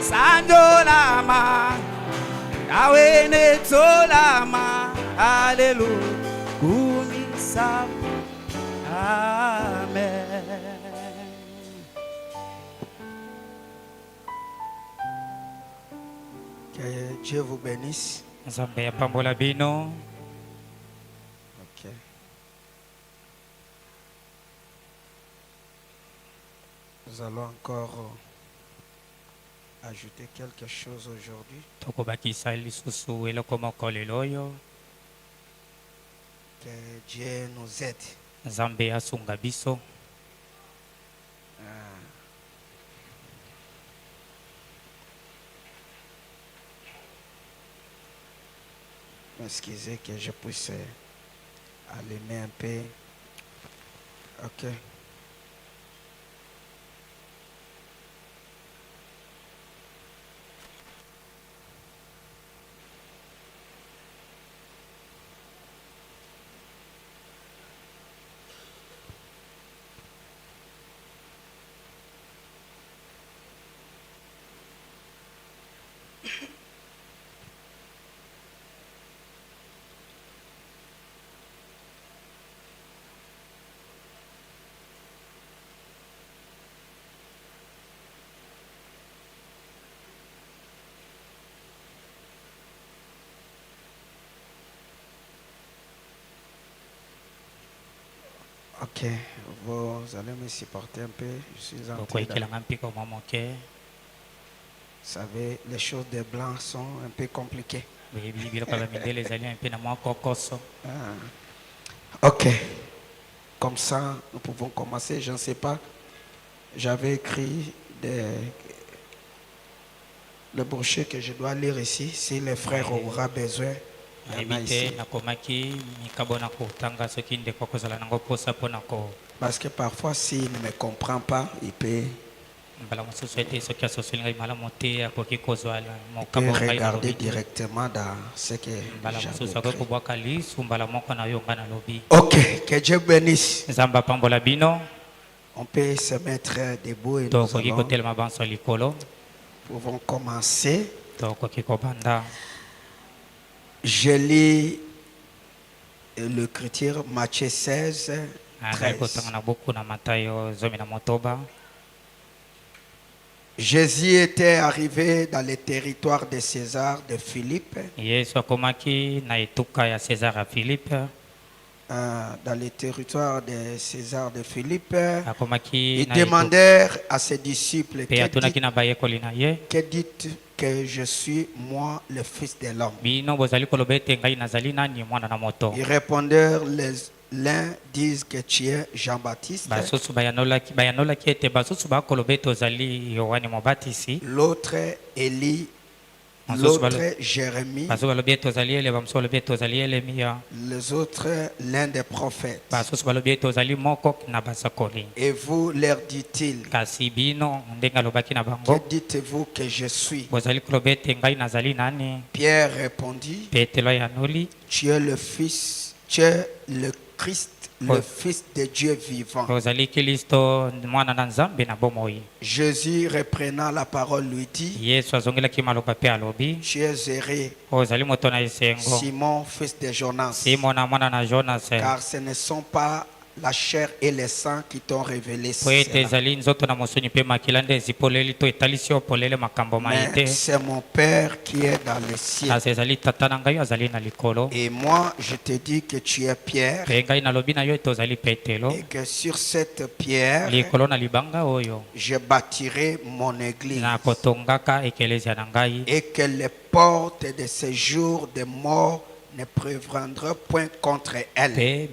Sanjolama, Awene Tolama, Hallelujah, Kumisa, Amen. Que Dieu vous bénisse. Nzambe apambola bino. Ok. Nous allons encore ajouter quelque chose aujourd'hui. Tokobakisa lisusu eloko moko lelo oyo. Que Dieu nous aide. Nzambe asunga biso. Excusez que je puisse allumer un peu. Ok. Ok, vous allez me supporter un peu. Je suis en train de... Vous savez, les choses de blanc sont un peu compliquées. Ok, comme ça, nous pouvons commencer. Je ne sais pas, j'avais écrit le brochet que je dois lire ici. Si les frères auront besoin. Parce que parfois, s'il ne me comprend pas, il peut regarder directement dans ce que j'avais écrit. Ok, que Dieu bénisse. On peut se mettre debout et nous pouvons commencer. Je lis l'écriture Matthieu 16, 13. Jésus était arrivé dans le territoire de César de Philippe. Dans le territoire de César de Philippe, ils demandèrent à ses disciples, que dites que je suis moi le Fils de l'homme? Ils répondirent, l'un disent que tu es Jean-Baptiste, l'autre Élie, l'autre Jérémie, les autres l'un des prophètes. Et vous, leur dit-il, que dites-vous que je suis? Pierre répondit, tu es le Fils, tu es le Christ, le Fils de Dieu vivant. Jésus reprenant la parole lui dit, tu es erré, Simon, fils de Jonas, car ce ne sont pas la chair et le sang qui t'ont révélé cela. Mais c'est mon Père qui est dans le ciel. Et moi, je te dis que tu es Pierre, et que sur cette pierre, je bâtirai mon église, et que les portes de ce jour de mort ne préviendra point contre elle. Je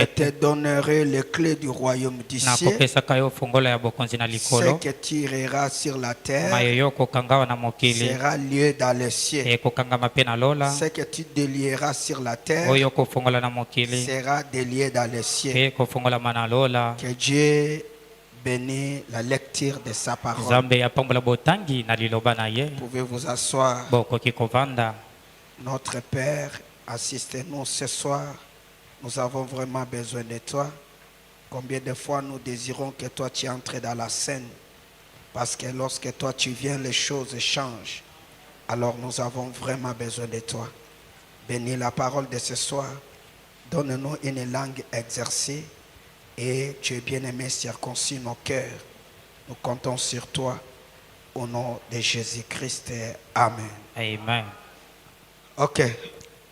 te donnerai les clés du royaume du ciel. Ce que tu iras sur la terre sera lié dans le ciel. Ce que tu délieras sur la terre sera délié dans le ciel. Que Dieu bénisse la lecture de sa parole. Pouvez vous asseoir. Notre Père, assistez-nous ce soir. Nous avons vraiment besoin de toi. Combien de fois nous désirons que toi tu entres dans la scène, parce que lorsque toi tu viens, les choses changent. Alors nous avons vraiment besoin de toi. Bénis la parole de ce soir. Donne-nous une langue exercée. Et tu es bien-aimé, circoncis nos cœurs. Nous comptons sur toi. Au nom de Jésus-Christ. Amen. Amen. Ok.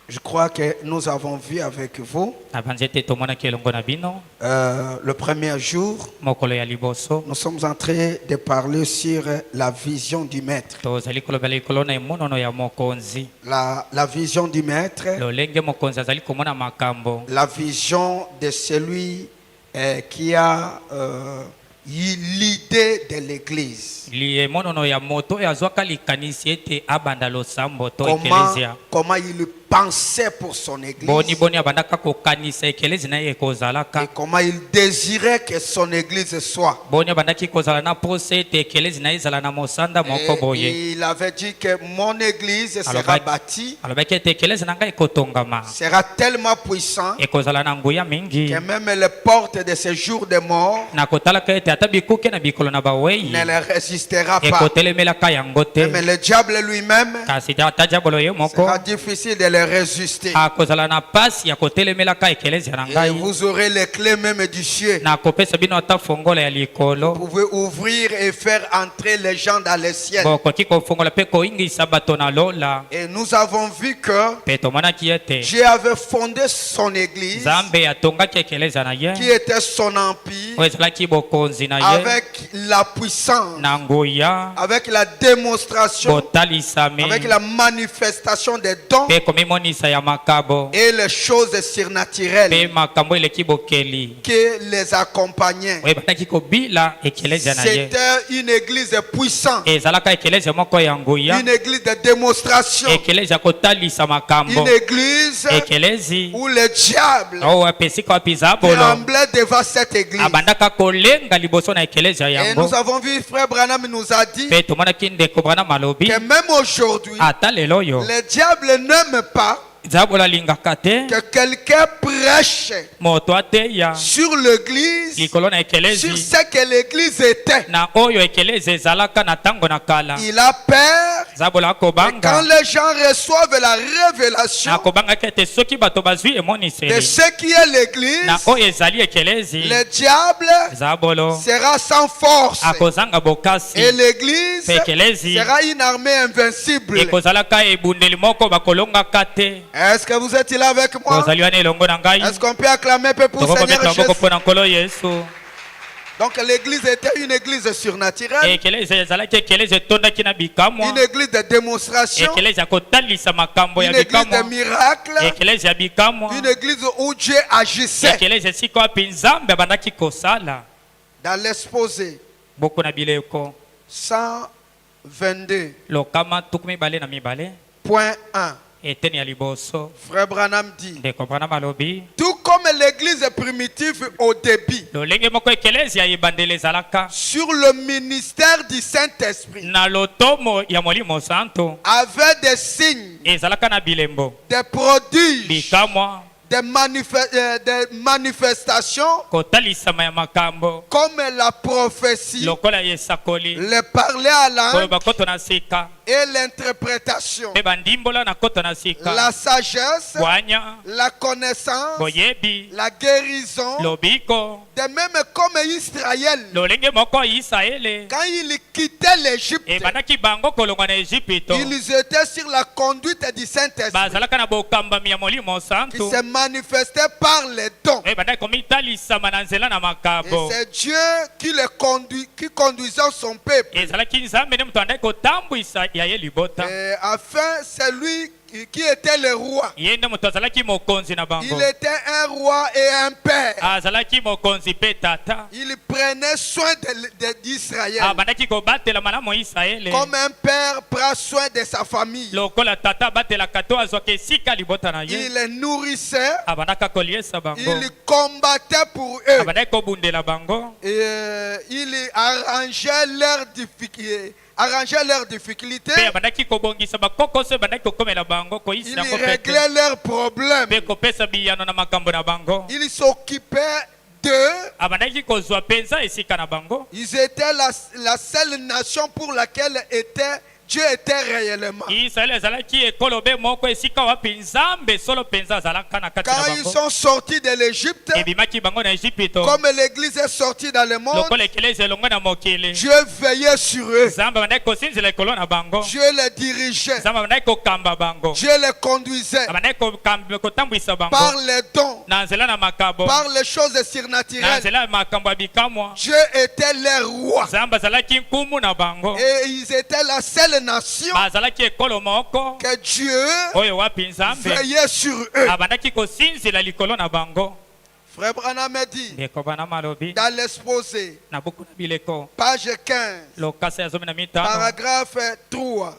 Je crois que nous avons vu avec vous le premier jour, nous sommes en train de parler sur la vision du maître. La vision du maître, la vision de celui qui a l'idée de l'église. Comment il pensait pour son église et comment il désirait que son église soit. Et il avait dit que mon église sera bâtie, sera tellement puissant que même les portes de ce jour de mort ne les résistera pas. Même le diable lui-même sera difficile de les résister. Et vous aurez les clés même du ciel. Vous pouvez ouvrir et faire entrer les gens dans le ciel. Et nous avons vu que Dieu avait fondé son église, qui était son empire, avec la puissance, avec la démonstration, avec la manifestation des dons et les choses surnaturelles qui les accompagnaient. C'était une église puissante, une église de démonstration, une église où le diable tremblait devant cette église. Et nous avons vu, frère Branham nous a dit que même aujourd'hui, le diable n'aime pas que quelqu'un prêche sur l'église, sur ce que l'église était. Il a peur que quand les gens reçoivent la révélation de ce qui est l'église, le diable sera sans force et l'église sera une armée invincible. Est-ce que vous êtes là avec moi? Est-ce qu'on peut acclamer pour Seigneur Jésus? Donc l'église était une église surnaturelle, une église de démonstration, une église de miracles, une église où Dieu agissait. Dans l'exposé 122.1, Frère Branham dit, tout comme l'église primitive au début, sur le ministère du Saint-Esprit, avait des signes, des prodiges, des manifestations, comme la prophétie, le parler à langue et l'interprétation, la sagesse, la connaissance, la guérison. De même comme Israël, quand ils quittaient l'Égypte, ils étaient sur la conduite du Saint-Esprit qui se manifestait par les dons. Et c'est Dieu qui conduisait son peuple. Et afin, c'est lui qui était le roi. Il était un roi et un père. Il prenait soin d'Israël, comme un père prend soin de sa famille. Il les nourrissait, il combattait pour eux, et il arrangeait leurs difficultés. Il réglait leurs problèmes. Il s'occupait d'eux, ils étaient la seule nation pour laquelle Dieu était réellement. Quand ils sont sortis de l'Égypte, comme l'Église est sortie dans le monde, Dieu veillait sur eux. Dieu les dirigeait. Dieu les conduisait par les dons, par les choses surnaturelles. Dieu était leur roi. Et ils étaient la seule nation que Dieu veillait sur eux. Frère Branham dit dans l'exposé, page 15, paragraphe 3,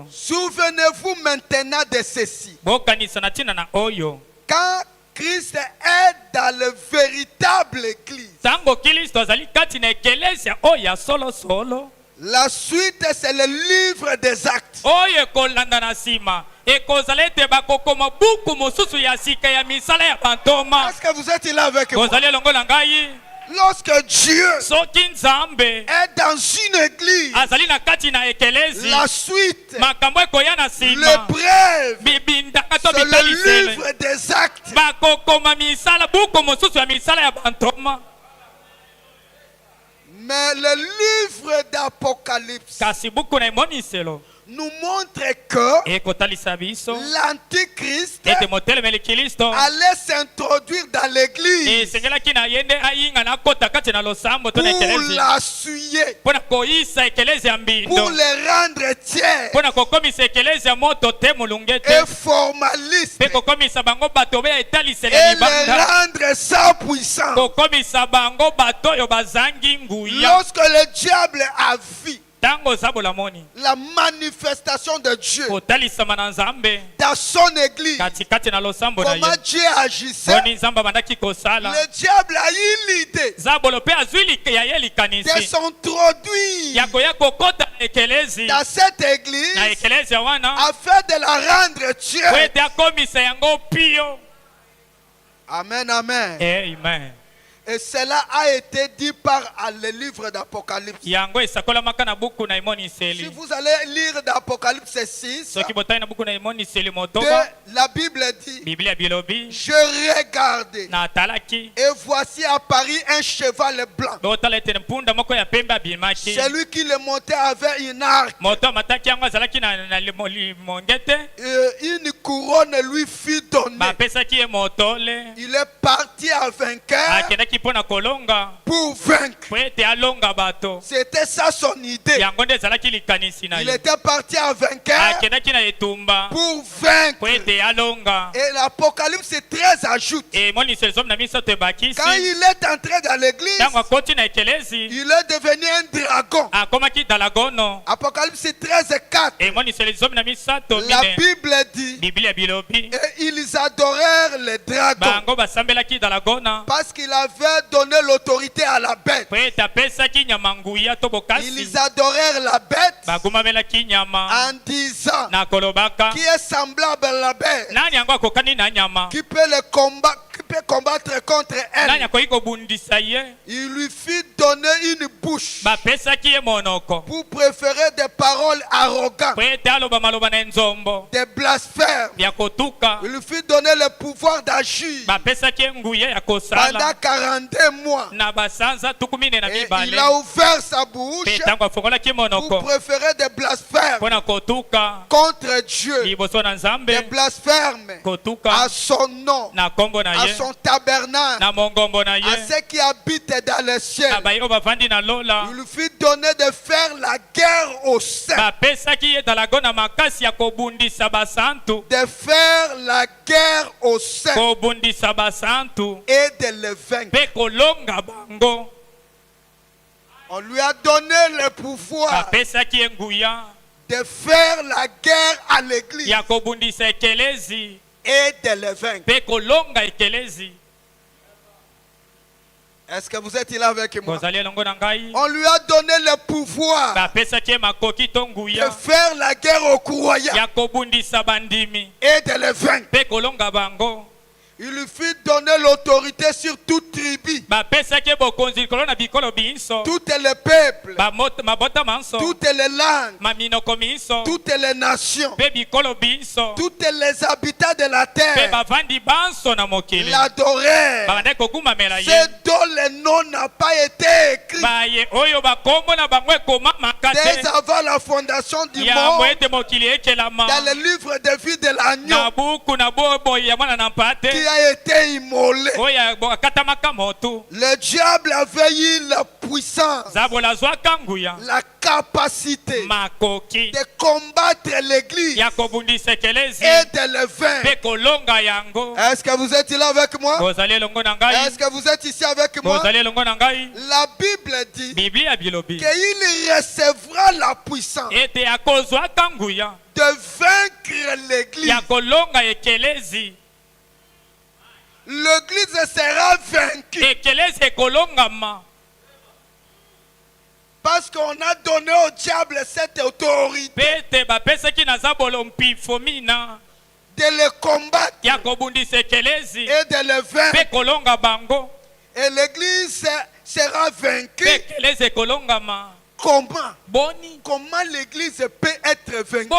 souvenez-vous maintenant de ceci. Quand Christ est dans le véritable église, la suite, c'est le livre des actes. Est-ce que vous êtes là avec moi? Lorsque Dieu est dans une église, la suite, le bref, c'est le livre des actes. Mais le livre d'Apocalypse nous montre que l'Antichrist allait s'introduire dans l'église pour la souiller, pour les rendre tiers et formalistes et les rendre sans puissance. Lorsque le diable a vu la manifestation de Dieu dans son église, comment Dieu agissait, le diable a eu l'idée de s'introduire dans cette église afin de la rendre tiers. Amen, amen. Amen. Et cela a été dit par le livre d'Apocalypse. Si vous allez lire d'Apocalypse 6, la Bible dit, je regardais et voici apparu un cheval blanc. Celui qui le montait avait une arc. Une couronne lui fut donnée. Il est parti à vainqueur pour vaincre. C'était ça son idée. Il était parti à vainqueur pour vaincre. Et l'Apocalypse 13 ajoute, quand il est entré dans l'église, il est devenu un dragon. Apocalypse 13 4. La Bible dit, et ils adorèrent les dragons parce qu'il avait donné l'autorité à la bête. Ils adorèrent la bête en disant, qui est semblable à la bête, qui peut combattre contre elle. Il lui fit donner une bouche pour préférer des paroles arrogantes, des blasphèmes. Il lui fit donner le pouvoir d'agir pendant 42 mois. Et il a ouvert sa bouche pour préférer des blasphèmes contre Dieu, des blasphèmes à son nom, à son tabernacle, à ceux qui habitent dans le ciel. Il lui fit donner de faire la guerre aux saints, de faire la guerre aux saints et de les vaincre. On lui a donné le pouvoir de faire la guerre à l'église et de les vaincre. Est-ce que vous êtes là avec moi? On lui a donné le pouvoir de faire la guerre aux croyants et de les vaincre. Il lui fit donner l'autorité sur toute tribu, toutes les peuples, toutes les langues, toutes les nations, tous les habitants de la terre l'adorèrent. Ceux dont le nom n'a pas été écrit dès avant la fondation du monde dans le livre de vie de l'agneau qui a été immolé. Le diable avait eu la puissance, la capacité de combattre l'église et de le vaincre. Est-ce que vous êtes là avec moi? Est-ce que vous êtes ici avec moi? La Bible dit qu'il recevra la puissance de vaincre l'église. L'église sera vaincue parce qu'on a donné au diable cette autorité de le combattre et de le vaincre. Et l'église sera vaincue. Comment l'église peut être vaincue?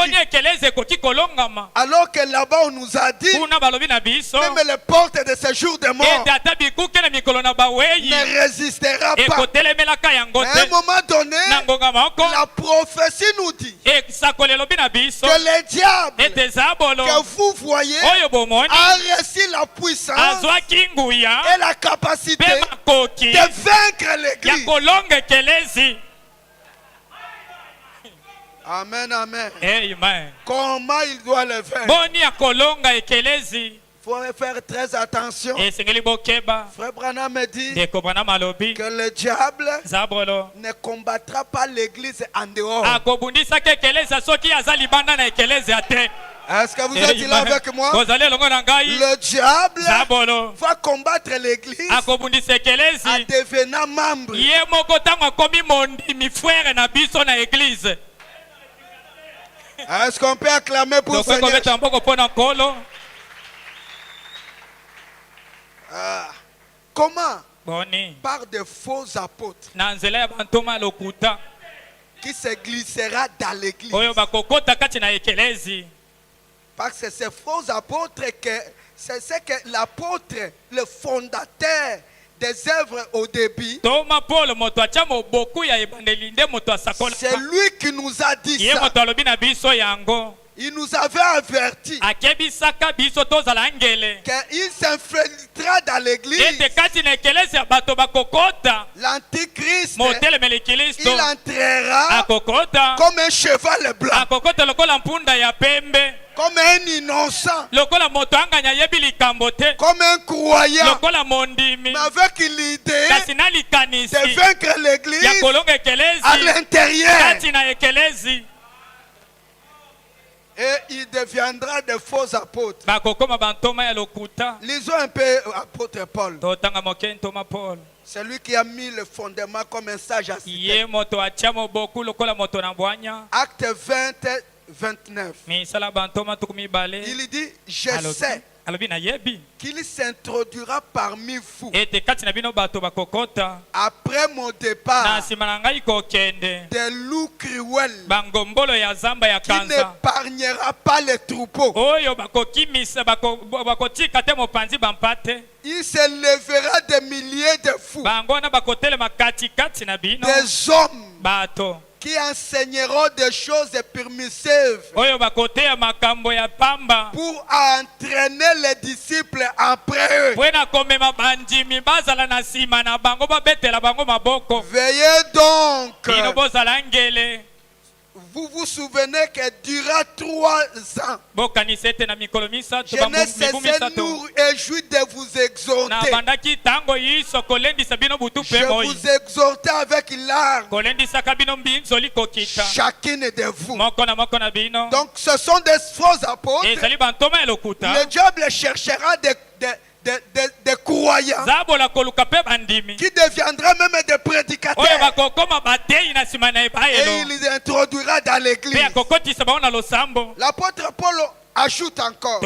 Alors que là-bas on nous a dit même les portes de ce jour de mort ne résistera pas. À un moment donné, la prophétie nous dit que le diable que vous voyez a reçu la puissance et la capacité de vaincre l'église. Amen, amen. Amen. Comment il doit le faire? Il faut faire très attention. Frère Branham me dit que le diable ne combattra pas l'église en dehors. Est-ce que vous êtes là avec moi? Le diable va combattre l'église en devenant membre. Est-ce qu'on peut acclamer pour Seigneur? Comment? Par de faux apôtres qui se glissera dans l'église. Parce que ces faux apôtres, c'est ce que l'apôtre, le fondateur des œuvres au début, c'est lui qui nous a dit ça. Il nous avait averti qu'il s'infiltrera dans l'église. L'antichrist, il entrera comme un cheval blanc, comme un innocent, comme un croyant, mais avec l'idée de vaincre l'église à l'intérieur. Et il deviendra de faux apôtres. Lisons un peu apôtre Paul. C'est lui qui a mis le fondement comme un sage à citer. Acte 20, 29. Il dit, je sais qu'il s'introduira parmi vous après mon départ des loups cruels qui n'épargnera pas les troupeaux. Il se lèvera des milliers de fous, des hommes qui enseigneront des choses permissives pour entraîner les disciples après eux. Veillez donc. Vous vous souvenez que durant 3 ans, je n'ai cessé nous réjouir de vous exhorter. Je vous exhortais avec larmes, chacune de vous. Donc ce sont des faux apôtres. Le diable cherchera des croyants qui deviendra même des prédicateurs, et il les introduira dans l'église. L'apôtre Paul ajoute encore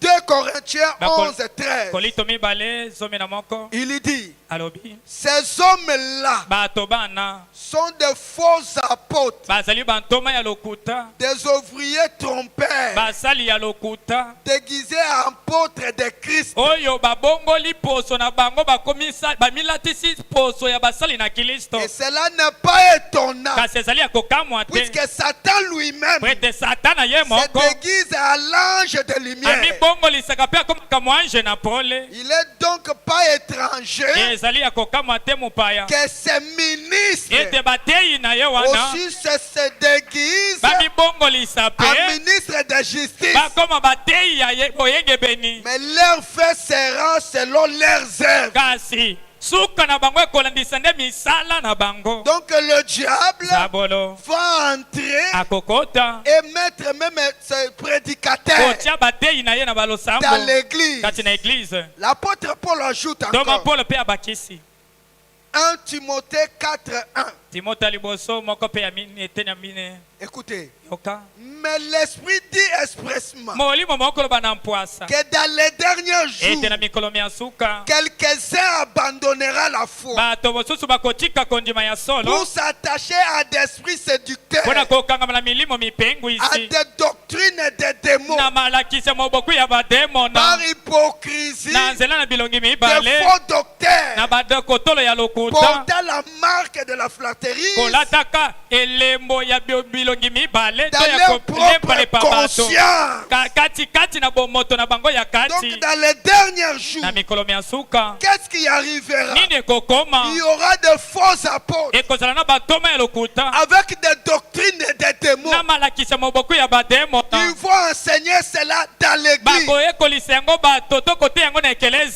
2 Corinthiens 11:13. Il dit, ces hommes-là sont de faux apôtres, des ouvriers trompeurs, déguisés en apôtres de Christ. Et cela n'est pas étonnant, puisque Satan lui-même se déguise à l'ange de lumière. Il n'est donc pas étranger que ces ministres aussi se déguisent en ministres de justice. Mais leur fait sera selon leurs œuvres. Donc le diable va entrer et mettre même ses prédicateurs dans l'église. L'apôtre Paul ajoute encore 1 Timothée 4:1. Écoutez, mais l'Esprit dit expressement que dans les derniers jours, quelques-uns abandonnera la foi pour s'attacher à des esprits séducteurs, à des doctrines de démons, par hypocrisie, de faux docteurs, portant la marque de la flatterie dans leur propre conscience. Donc dans les derniers jours, qu'est-ce qui arrivera? Il y aura de faux apôtres avec des doctrines et des démons. Ils vont enseigner cela dans l'église.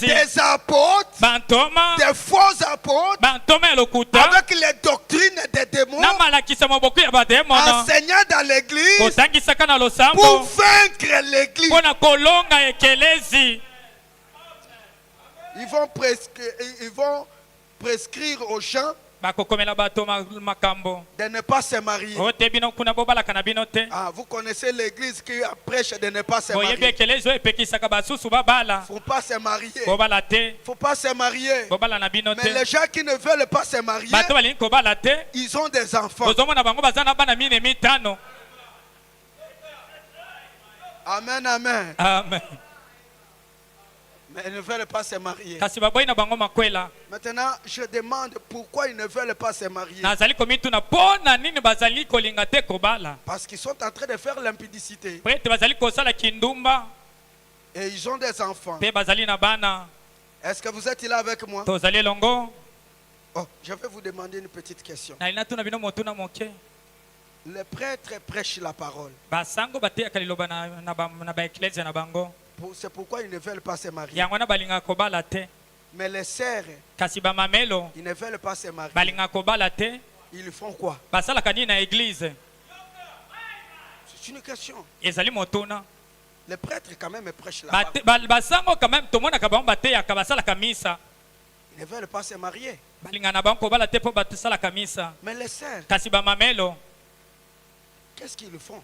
Des apôtres, des faux apôtres avec les doctrines des démons, enseignant dans l'église pour vaincre l'église. Ils vont prescrire aux gens de ne pas se marier. Ah, vous connaissez l'église qui prêche de ne pas se marier. Il ne faut pas se marier. Faut pas se marier. Mais les gens qui ne veulent pas se marier, ils ont des enfants. Amen, amen. Amen. Mais ils ne veulent pas se marier. Maintenant, je demande pourquoi ils ne veulent pas se marier. Parce qu'ils sont en train de faire l'impudicité. Et ils ont des enfants. Est-ce que vous êtes là avec moi? Oh, je vais vous demander une petite question. Les prêtres prêchent la parole. C'est pourquoi ils ne veulent pas se marier. Mais les sœurs, ils ne veulent pas se marier. Ils font quoi? C'est une question. Les prêtres quand même prêchent la parole. Ils ne veulent pas se marier. Mais les sœurs, qu'est-ce qu'ils font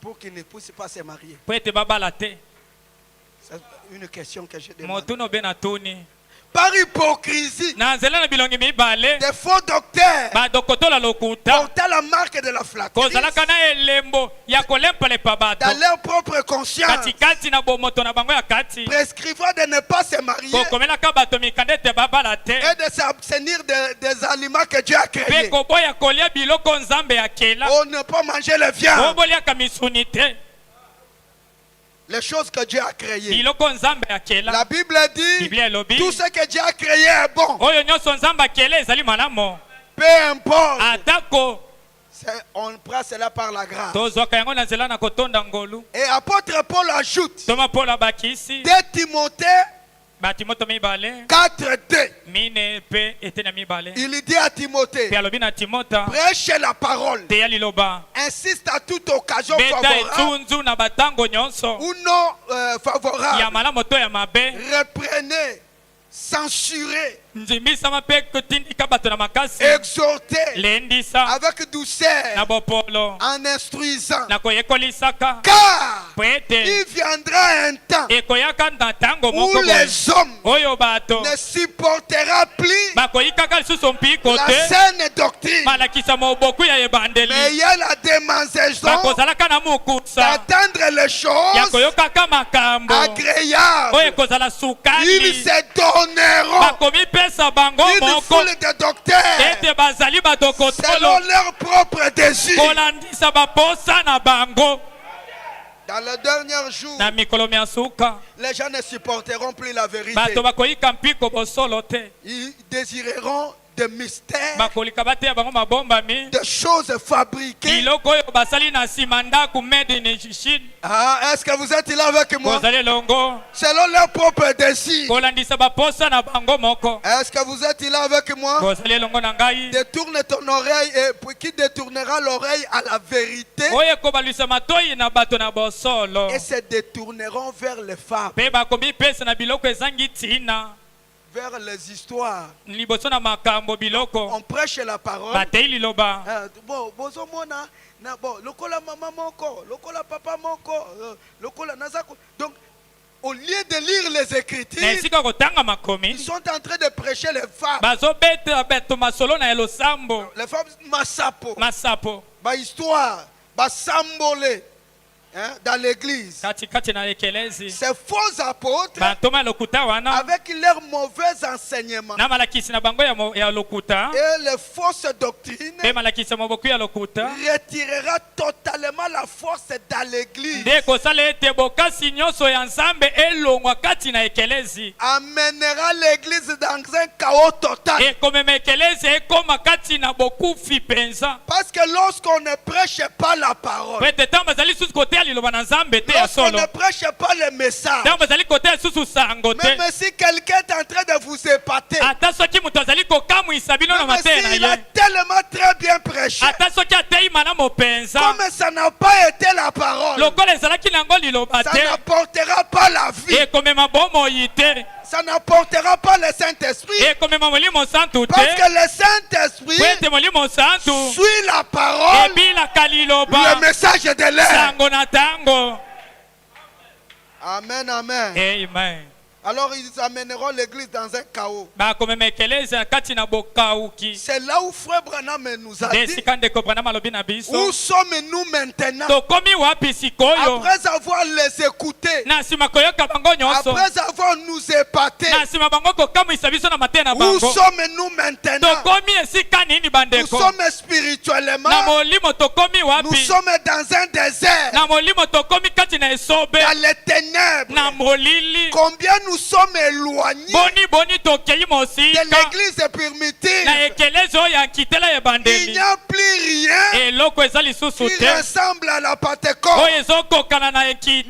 pour qu'ils ne puissent pas se marier? C'est une question que je demande. Par hypocrisie, des faux docteurs portant la marque de la flatterie dans leur propre conscience, prescrivant de ne pas se marier et de s'abstenir des aliments que Dieu a créés. On ne peut manger le viande, les choses que Dieu a créées. La Bible dit tout ce que Dieu a créé est bon. Peu importe. On prend cela par la grâce. Et apôtre Paul ajoute 2 Timothée 4:2. Il dit à Timothée, prêche la parole, insiste à toute occasion favorable ou non favorable, reprenez, censurez, exhortez avec douceur, en instruisant, car il viendra un temps où les hommes ne supporteront plus la saine doctrine. Mais il y a la démangeaison d'attendre les choses agréables. Ils se donneront une foule de docteurs selon leur propre désir. Dans les derniers jours, les gens ne supporteront plus la vérité. Ils désireront des mystères, des choses fabriquées. Est-ce que vous êtes là avec moi? Selon leur propre désir. Est-ce que vous êtes là avec moi? Détourne ton oreille et qui détournera l'oreille à la vérité et se détourneront vers les fables, vers les histoires. On prêche la parole. Donc, au lieu de lire les Écritures, ils sont en train de prêcher les fables. Les fables masapo, histoire, sambole. Dans l'église, ces faux apôtres, avec leurs mauvais enseignements et les fausses doctrines, retirera totalement la force dans l'église, amènera l'église dans un chaos total. Parce que lorsqu'on ne prêche pas la parole, lorsqu'on ne prêche pas le message, même si quelqu'un est en train de vous épater, même s'il a tellement très bien prêché, comme ça n'a pas été la parole, ça n'apportera pas la vie, ça n'apportera pas le Saint-Esprit, parce que le Saint-Esprit suit la parole, le message de l'air. Amen, amen. Amen. Alors ils amèneront l'église dans un chaos. C'est là où Frère Branham nous a dit: où sommes-nous maintenant? Après avoir les écoutés, après avoir nous épatés, où sommes-nous maintenant? Nous sommes spirituellement, nous sommes dans un désert, dans les ténèbres. Combien nous sommes éloignés de l'église primitive. Il n'y a plus rien qui ressemble à la Pentecôte.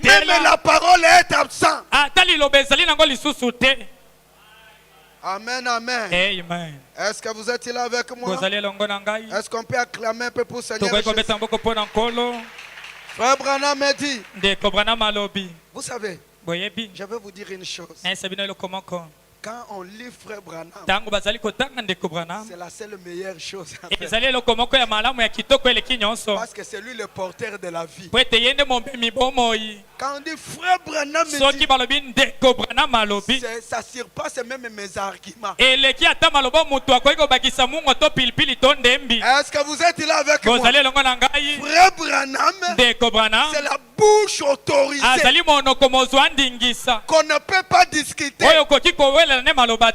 Même la parole est absente. Amen, amen. Est-ce que vous êtes là avec moi? Est-ce qu'on peut acclamer un peu pour Seigneur Jésus? Frère Branham m'a dit, vous savez, je vais vous dire une chose. Quand on lit Frère Branham, c'est la seule meilleure chose à faire. Parce que c'est lui le porteur de la vie. Quand on dit Frère Branham, ça surpasse même mes arguments. Est-ce que vous êtes là avec moi? Frère Branham, c'est la bouche autorisée qu'on ne peut pas discuter.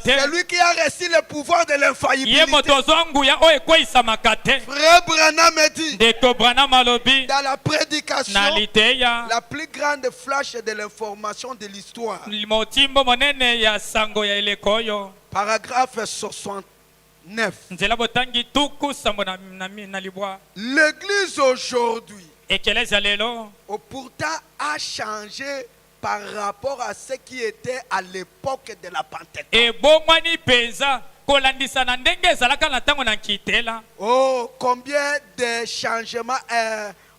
C'est lui qui a reçu le pouvoir de l'infaillibilité. Frère Branham dit, dans la prédication, la plus grande flash de l'information de l'histoire, paragraphe 69. L'église aujourd'hui pourtant a changé par rapport à ce qui était à l'époque de la Pentecôte. Oh, combien de changements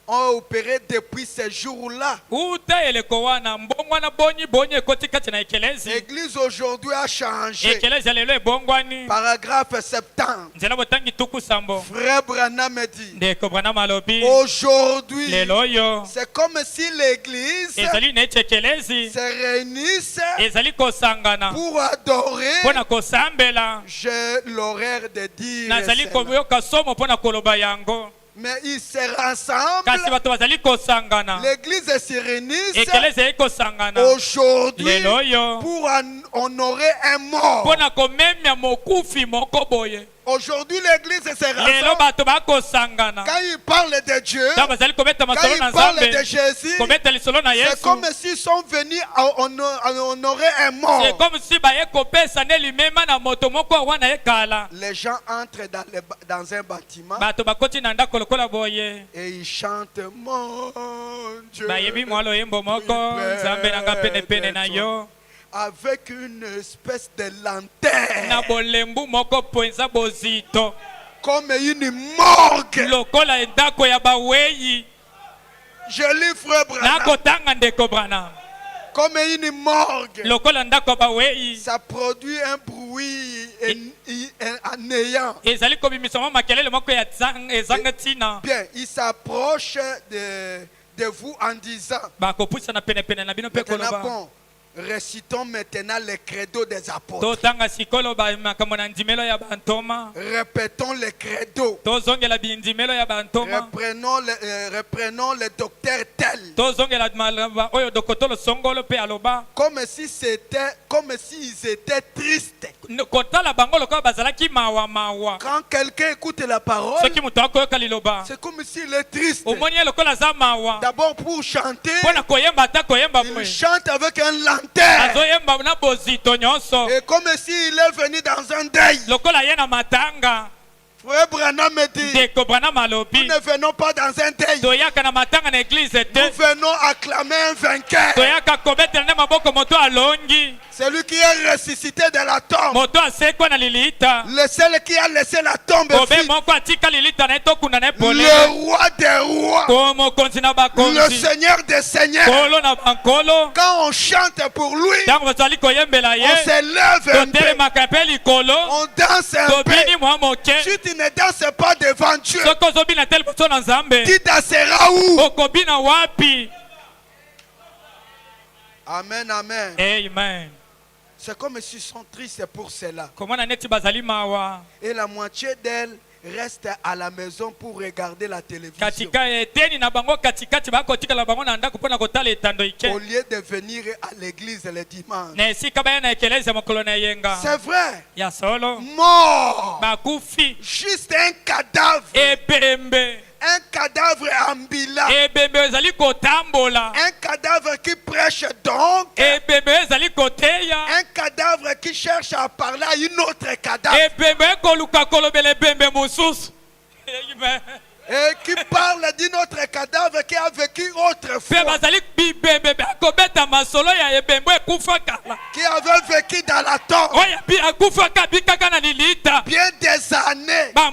ont opéré depuis ces jours-là. L'église aujourd'hui a changé. Paragraphe 70. Frère Branham dit, aujourd'hui, c'est comme si l'église se réunisse pour adorer. J'ai l'horaire de dire cela. Mais ils se rassemblent. L'église se réunit aujourd'hui pour honorer un mort. Aujourd'hui, l'église se rassemble. Quand ils parlent de Dieu, quand ils parlent de Jésus, c'est comme s'ils sont venus à honorer un mort. Les gens entrent dans un bâtiment et ils chantent mon Dieu. Avec une espèce de lanterne, comme une morgue. Je lis Frère Branham. Comme une morgue. Ça produit un bruit en néant. Bien, il s'approche de vous en disant, maintenant, bon, récitons maintenant les credos des apôtres. Répétons les credos. Reprenons le docteur tel. Comme s'ils étaient tristes. Quand quelqu'un écoute la parole, c'est comme s'il est triste. D'abord pour chanter, il chante avec un lanterne. Et comme s'il est venu dans un deuil. Frère Branham me dit, nous ne venons pas dans un deuil. Nous venons acclamer un vainqueur. Celui qui est ressuscité de la tombe. Le seul qui a laissé la tombe vide. Le roi des rois. Le Seigneur des seigneurs. Quand on chante pour lui, on se lève un peu. On danse un peu. Si tu ne danses pas devant Dieu, tu danseras où? Amen, amen. Amen. C'est comme s'ils sont tristes pour cela. Et la moitié d'elles reste à la maison pour regarder la télévision. Au lieu de venir à l'église le dimanche. C'est vrai. Mort. Juste un cadavre. Un cadavre ambulant. Un cadavre qui prêche donc. Un cadavre qui cherche à parler à une autre cadavre. Et qui parle d'un autre cadavre qui a vécu autrefois. Qui avait vécu dans la tombe. Bien des années. Un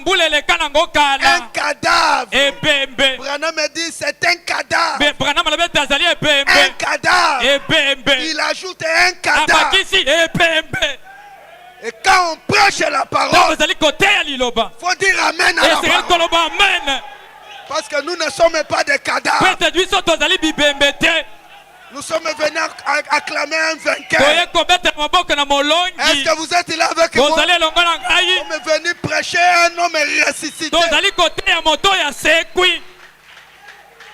cadavre. Branham me dit c'est un cadavre. Un cadavre. Il ajoute un cadavre. Et quand on prêche la parole, il faut dire amen à la parole. Parce que nous ne sommes pas des cadavres. Nous sommes venus acclamer un vainqueur. Est-ce que vous êtes là avec moi? Nous sommes venus prêcher un homme ressuscité.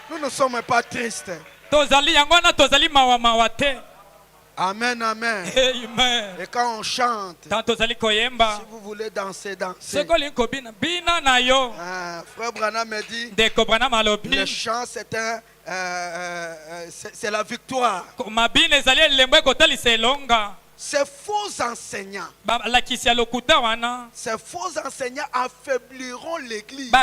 Nous ne sommes pas tristes. Amen, amen. Amen. Et quand on chante, si vous voulez danser, dansez. Frère Branham me dit, le chant c'est la victoire. Ces faux enseignants affaibliront l'église qui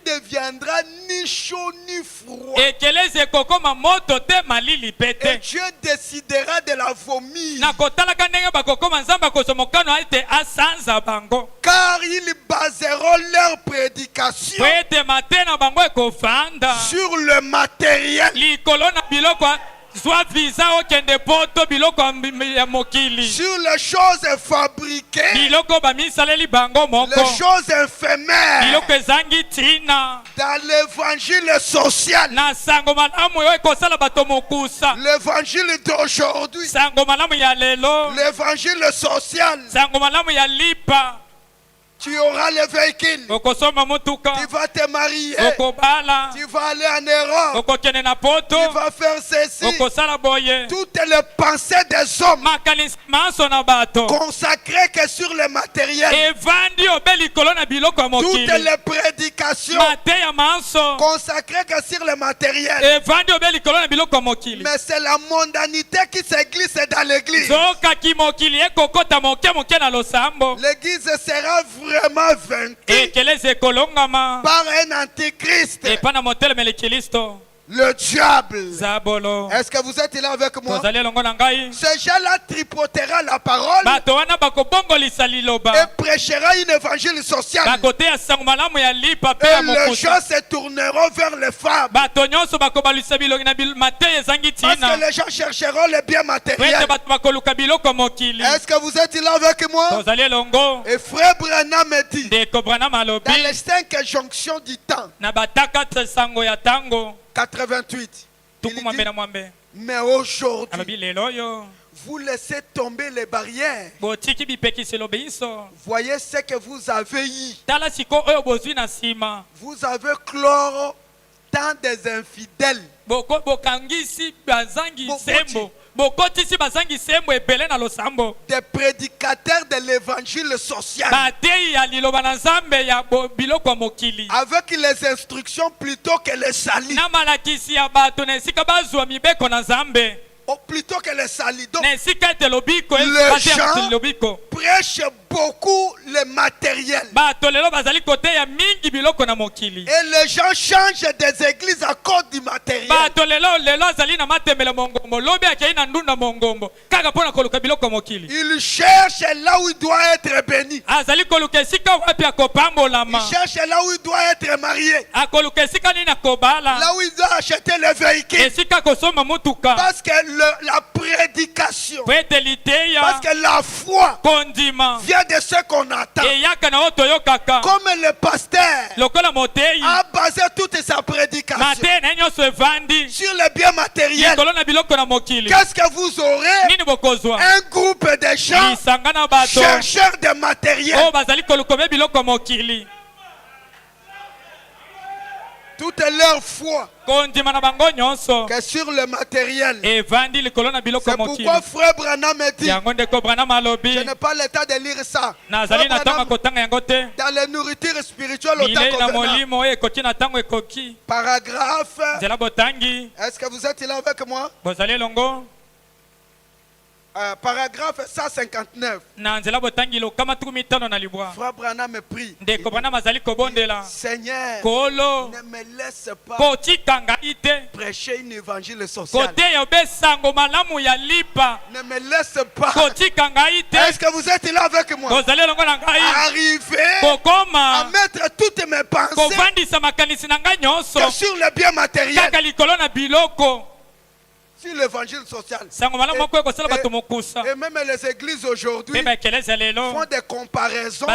deviendra ni chaud ni froid. Et Dieu décidera de la vomir. Car ils baseront leur prédication sur le matériel. Sur les choses fabriquées, les choses éphémères, dans l'évangile social, l'évangile d'aujourd'hui, l'évangile social. Tu auras le véhicule, tu vas te marier, tu vas aller en Europe, tu vas faire ceci. Toutes les pensées des hommes consacrées que sur le matériel. Toutes les prédications consacrées que sur le matériel. Mais c'est la mondanité qui se glisse dans l'église. L'église sera vraiment vaincu par un antichrist, le diable. Est-ce que vous êtes là avec moi? Ce gens-là tripotera la parole et prêchera une évangile social. Et les gens se tourneront vers les femmes. Parce que les gens chercheront le bien matériel. Est-ce que vous êtes là avec moi? Et frère Branham me dit, dans les 5 jonctions du temps, 88, il dit, mais aujourd'hui, vous laissez tomber les barrières. Voyez ce que vous avez eu. Vous avez clore tant des infidèles. Des prédicateurs de l'évangile social avec les instructions plutôt que les salis. Plutôt que les salis. Donc, les gens prêchent beaucoup le matériel. Et les gens changent des églises à cause du matériel. Ils cherchent là où il doit être béni. Ils cherchent là où il doit être marié. Là où il doit acheter le véhicule. Parce que la prédication, parce que la foi vient de ce qu'on attend. Comme le pasteur a basé toute sa prédication sur le bien matériel, qu'est-ce que vous aurez? Un groupe de gens chercheurs de matériel. Toute leur foi que sur le matériel. C'est pourquoi frère Branham me dit, je n'ai pas le temps de lire ça. Dans les nourritures spirituelles au temps convenant. Paragraphe. Est-ce que vous êtes là avec moi? Paragraphe 159. Frère Branham me prie. Seigneur, ne me laisse pas prêcher une évangile social. Ne me laisse pas. Est-ce que vous êtes là avec moi? Arriver à mettre toutes mes pensées que sur le bien matériel. Sur l'évangile social. Et même les églises aujourd'hui font des comparaisons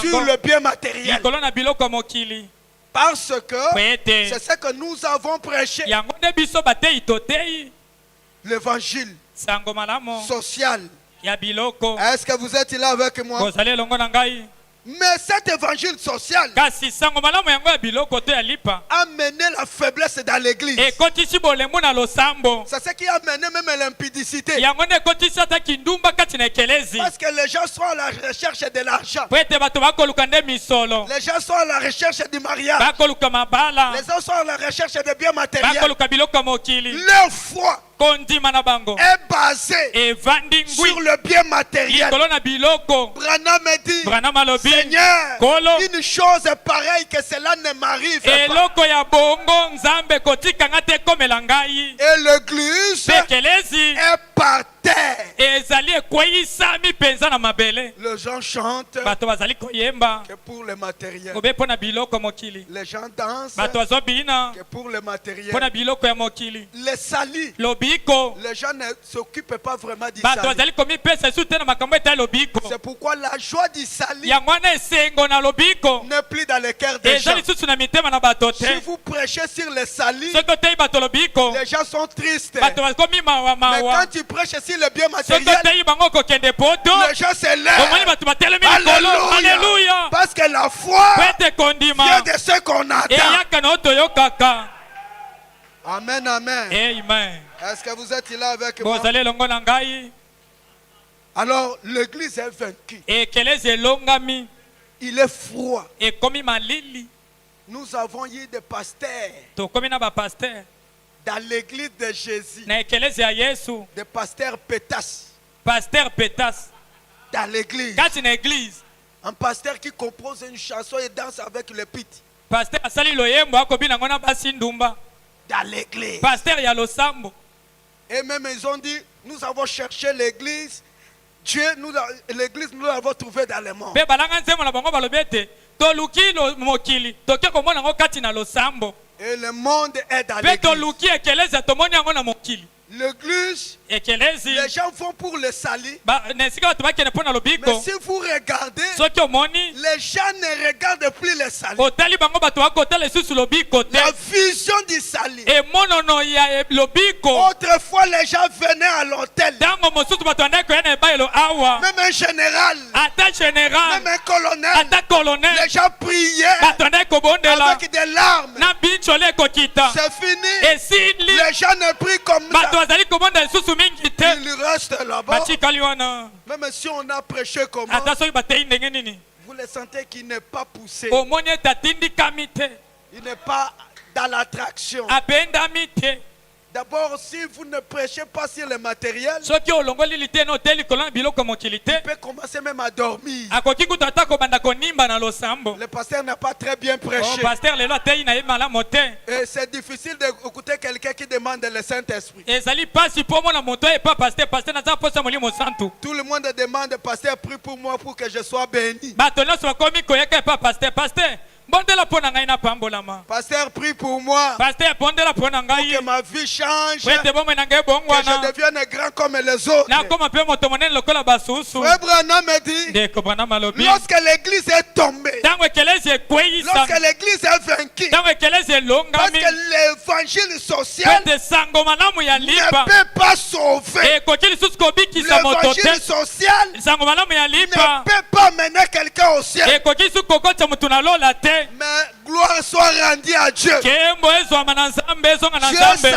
sur le bien matériel. Parce que c'est ce que nous avons prêché. L'évangile social. Est-ce que vous êtes là avec moi? Mais cet évangile social a mené la faiblesse dans l'église. C'est ce qui a mené même l'impudicité. Parce que les gens sont à la recherche de l'argent. Les gens sont à la recherche du mariage. Les gens sont à la recherche de biens matériels. Leur foi est basée sur le bien matériel. Branham dit, Seigneur, une chose pareille que cela ne m'arrive pas. Et l'église est par terre. Les gens chantent que pour le matériel. Les gens dansent que pour le matériel. Les salis, les gens ne s'occupent pas vraiment du salut. C'est pourquoi la joie du salut n'est plus dans le cœur des gens. Si vous prêchez sur le salut, les gens sont tristes. Mais quand tu prêches sur le bien matériel, les gens se lèvent. Alléluia. Parce que la foi vient de ce qu'on attend. Amen, amen. Est-ce que vous êtes là avec moi? Alors, l'église est vaincue. Il est froid. Nous avons eu des pasteurs dans l'église de Jésus. Des pasteurs pétasses. Dans l'église. Un pasteur qui compose une chanson et danse avec le pit. Dans l'église. Et même ils ont dit, nous avons cherché l'église. L'église, nous l'avons trouvée dans le monde. Et le monde est dans l'église. L'église, les gens vont pour le salut. Mais si vous regardez, les gens ne regardent plus le salut. La vision du salut. Autrefois, les gens venaient à l'hôtel. Même un général, même un colonel, les gens priaient avec des larmes. C'est fini. Les gens ne prient comme ça. Il reste là-bas. Même si on a prêché comme ça, vous le sentez qu'il n'est pas poussé. Il n'est pas dans l'attraction. D'abord, si vous ne prêchez pas sur le matériel, il peut commencer même à dormir. Le pasteur n'a pas très bien prêché. Et c'est difficile d'écouter quelqu'un qui demande le Saint-Esprit. Tout le monde demande, pasteur, prie pour moi pour que je sois béni. Pasteur, prie pour moi. Pour que ma vie change. Que je devienne grand comme les autres. Frère Branham me dit, lorsque l'église est tombée, lorsque l'église est vaincue, parce que l'évangile social ne peut pas sauver. L'évangile social ne peut pas mener quelqu'un au ciel. Mais gloire soit rendue à Dieu. Dieu savait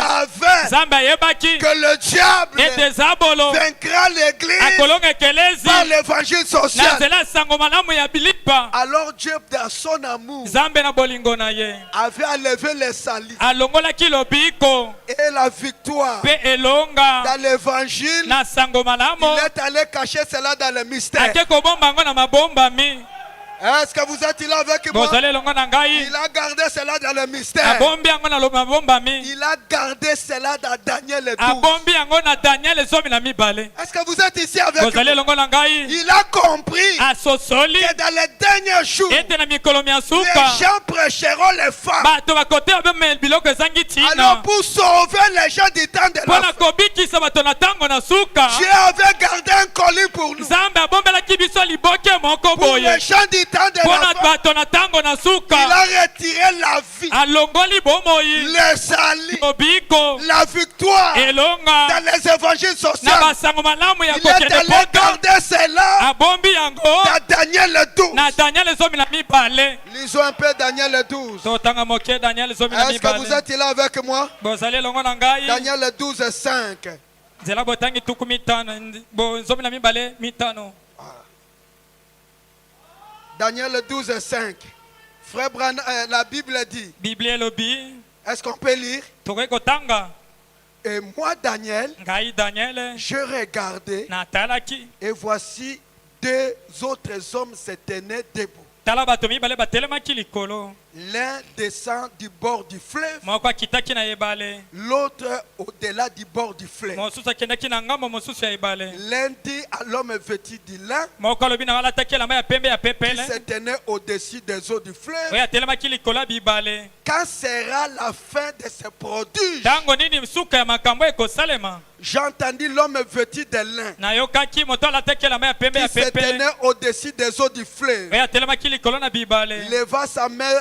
que le diable vaincra l'église par l'évangile social. Alors Dieu, dans son amour, avait enlevé les salis et la victoire dans l'évangile. Il est allé cacher cela dans le mystère. Est-ce que vous êtes là avec moi? Il a gardé cela dans le mystère. Il a gardé cela dans Daniel 12. Est-ce que vous êtes ici avec moi? Il a compris que dans les derniers jours, les gens prêcheront les femmes. Alors pour sauver les gens du temps de la fin, Dieu avait gardé un colis pour nous. Pour les gens du temps de la fin, il a retiré la vie, le salut, la victoire dans les évangiles sociaux. Il est allé garder cela dans Daniel 12. Lisons un peu Daniel 12. Est-ce que vous êtes là avec moi? Daniel 12, 5. Daniel 12, 5. Frère Branham, la Bible dit. Est-ce qu'on peut lire? Et moi, Daniel, je regardais et voici deux autres hommes se tenaient debout. L'un descend du bord du fleuve, l'autre au-delà du bord du fleuve. L'un dit à l'homme vêtu de lin qui se tenait au-dessus des eaux du fleuve, quand sera la fin de ce prodige? J'ai entendu l'homme vêtu de lin qui se tenait au-dessus des eaux du fleuve, leva sa main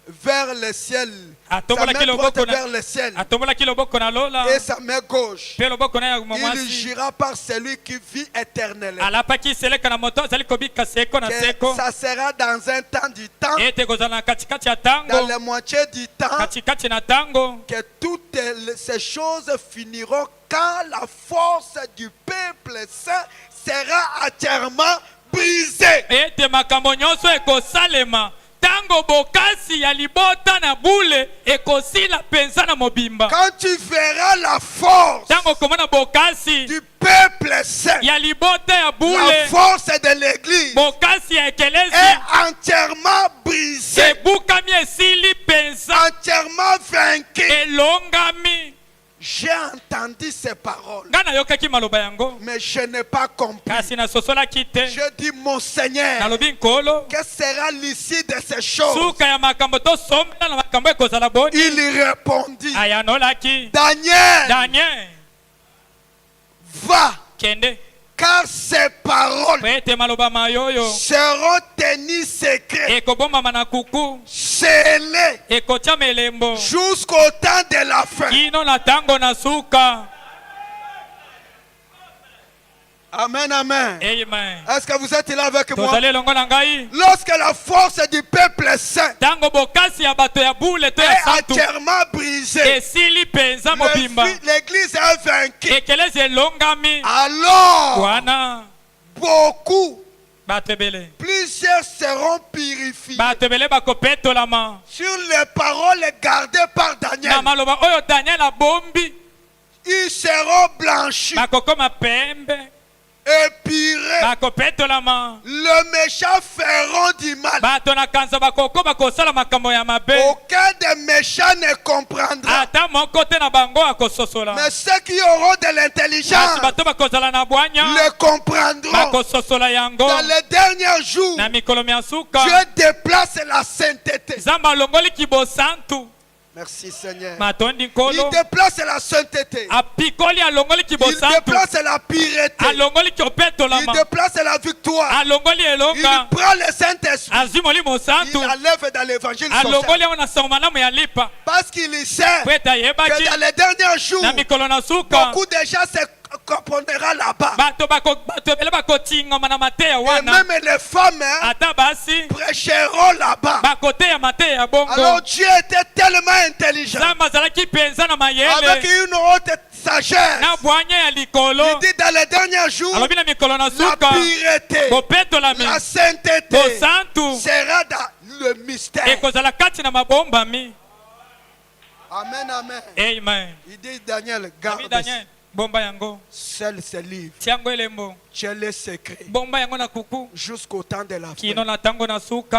vers le ciel, sa main droite vers le ciel et sa main gauche. Il jura par celui qui vit éternellement que ça sera dans un temps du temps, dans la moitié du temps, que toutes ces choses finiront quand la force du peuple saint sera entièrement brisée. Tango bokasi ya libota na boule ekosila penza na mobimba. Quand tu verras la force tango komona bokasi du peuple saint, ya libota ya boule, la force de l'église bokasi ya ekelezi est entièrement brisée, ebukami esili penza, entièrement vaincue. elongami. J'ai entendu ces paroles, mais je n'ai pas compris. Je dis, mon Seigneur, que sera l'issue de ces choses? Il répondit, Daniel, va, car ces paroles seront tenues secrètes, scellées jusqu'au temps de la fin. Amen, amen. Est-ce que vous êtes là avec moi? Lorsque la force du peuple saint est entièrement brisée, l'église est vaincue, alors beaucoup, plusieurs seront purifiés sur les paroles gardées par Daniel. Ils seront blanchis, épurés. Le méchant feront du mal. Aucun des méchants ne comprendra. Mais ceux qui auront de l'intelligence le comprendront. Dans les derniers jours, Dieu déplace la sainteté. Merci Seigneur. Il déplace la sainteté. Il déplace la pureté. Il déplace la victoire. Il prend le Saint-Esprit. Il enlève dans l'évangile social. Parce qu'il sait que dans les derniers jours, beaucoup de gens se comprendra là-bas. Et même les femmes prêcheront là-bas. Alors Dieu était tellement intelligent, avec une haute sagesse. Il dit dans les derniers jours, la pureté, la sainteté sera dans le mystère. Amen, amen. Il dit Daniel, garde seul ce livre, tiens les secrets jusqu'au temps de la fin.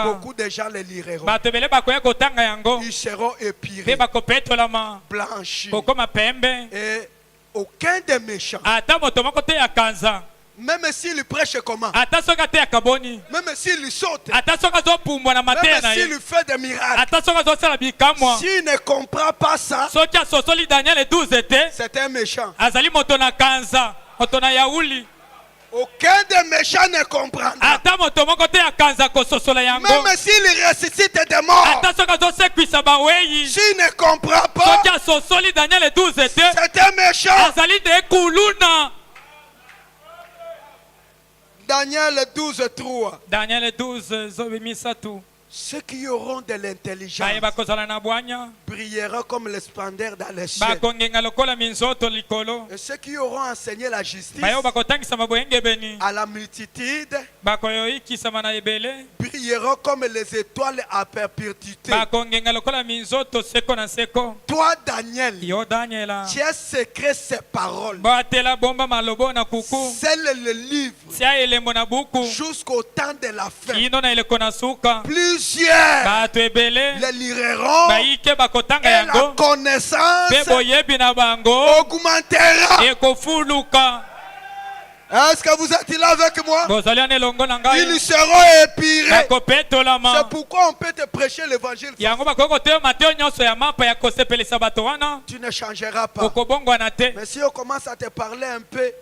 Beaucoup de gens les liront. Ils seront épurés, blanchis, et aucun des méchants, même s'il prêche comment, même s'il saute, même s'il fait des miracles, s'il ne comprend pas ça, c'est un méchant. Aucun des méchants ne comprendra. Même s'il ressuscite des morts, s'il ne comprend pas, c'est un méchant. Daniel 12:3. Ceux qui auront de l'intelligence brilleront comme le splendeur dans les cieux. Et ceux qui auront enseigné la justice à la multitude brilleront comme les étoiles à perpétuité. Toi, Daniel, tu as secret ces paroles. Scelle le livre jusqu'au temps de la fin. Plusieurs le liront et la connaissance augmentera. Est-ce que vous êtes là avec moi? Ils seront épirés. C'est pourquoi on peut te prêcher l'évangile. Tu ne changeras pas. Mais si on commence à te parler un peu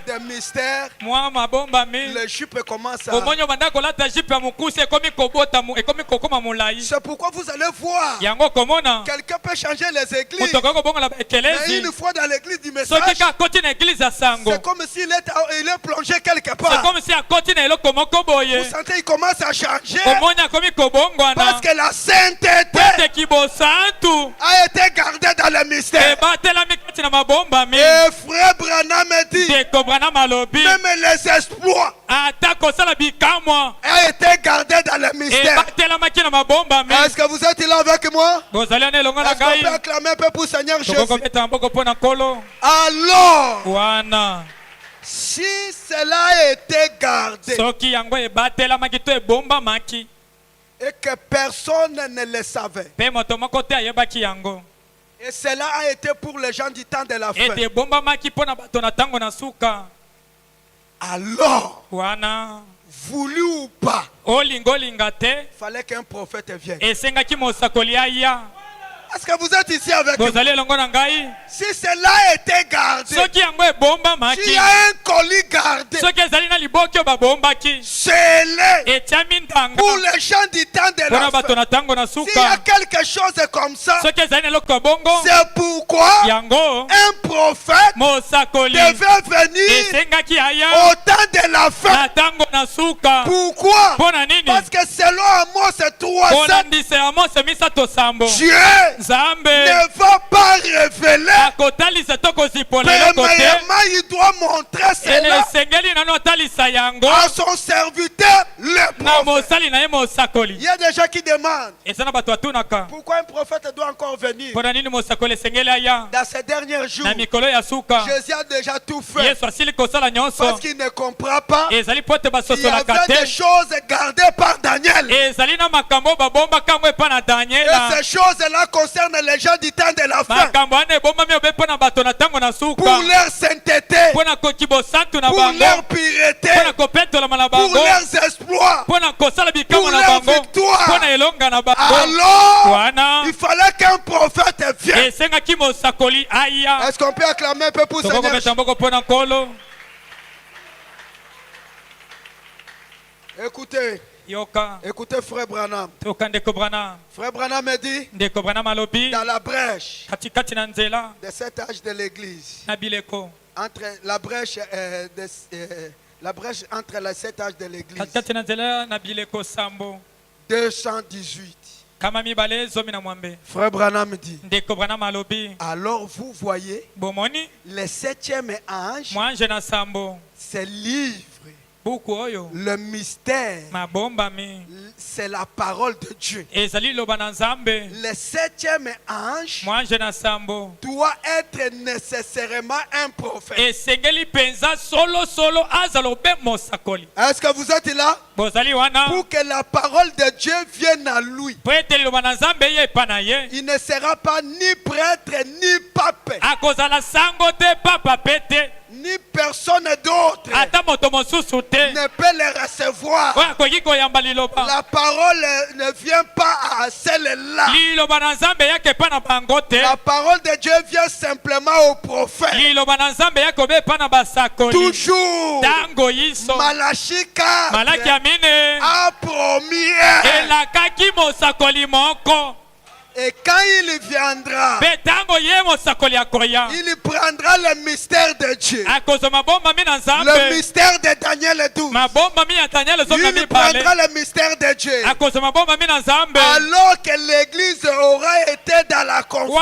des mystères, le jupe commence à... C'est pourquoi vous allez voir, quelqu'un peut changer les églises, mais une fois dans l'église du message, c'est comme s'il est plongé quelque part. Vous sentez, il commence à changer parce que la sainteté a été gardée dans le mystère. Et frère Branham dit, même les exploits a été gardé dans le mystère. Est-ce que vous êtes là avec moi? Est-ce qu'on peut acclamer un peu pour Seigneur Jésus? Alors, si cela a été gardé et que personne ne le savait, et cela a été pour les gens du temps de la fin, alors, voulu ou pas, il fallait qu'un prophète vienne. Est-ce que vous êtes ici avec moi? Si cela a été gardé, s'il y a un colis gardé, scellé pour les gens du temps de la fin, s'il y a quelque chose comme ça, c'est pourquoi un prophète devait venir au temps de la fin. Pourquoi? Parce que selon Amos 3:7, Dieu ne va pas révéler. Premièrement, il doit montrer cela à son serviteur, le prophète. Il y a des gens qui demandent pourquoi un prophète doit encore venir. Dans ces derniers jours, Jésus a déjà tout fait parce qu'il ne comprend pas. Il y avait des choses gardées par Daniel. Et ces choses-là concernent les gens du temps de la fin. Pour leur sainteté, pour leur pureté, pour leurs exploits, pour leur victoire. Alors, il fallait qu'un prophète vienne. Est-ce qu'on peut acclamer un peu pour Seigneur? Écoutez. Écoutez frère Branham. Frère Branham a dit dans la brèche de cet âge de l'église, entre la brèche entre les 7 âges de l'église, 218. Frère Branham dit, alors vous voyez le 7e ange se livre. Le mystère, c'est la parole de Dieu. Le 7e ange doit être nécessairement un prophète. Est-ce que vous êtes là? Pour que la parole de Dieu vienne à lui, il ne sera pas ni prêtre ni pape, ni personne d'autre ne peut les recevoir. La parole ne vient pas à celle-là. La parole de Dieu vient simplement au prophète. Toujours Malachie 4 a promis. Et quand il viendra, il prendra le mystère de Dieu, le mystère de Daniel 12. Il prendra le mystère de Dieu, alors que l'église aura été dans la confusion.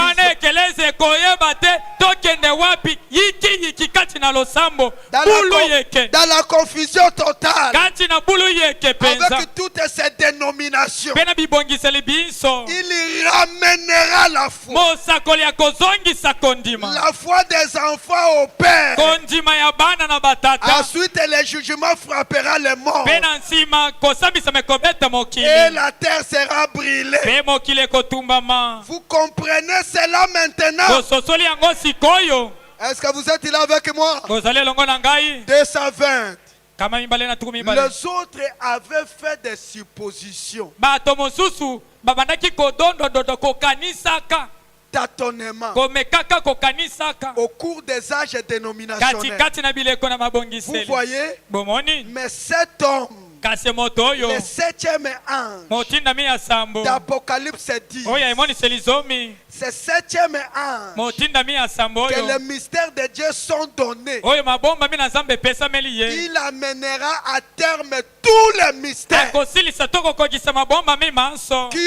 dans la confusion totale avec toutes ces dénominations. Il ramènera la foi. La foi des enfants au Père. Ensuite, le jugement frappera les morts. Et la terre sera brûlée. Vous comprenez cela maintenant? Est-ce que vous êtes là avec moi? 220. Les autres avaient fait des suppositions. Tâtonnement. Au cours des âges dénominationnels. Vous voyez? Mais cet homme, le 7e ange d'Apocalypse 10, c'est 7e ange que les mystères de Dieu sont donnés. Il amènera à terme tous les mystères qui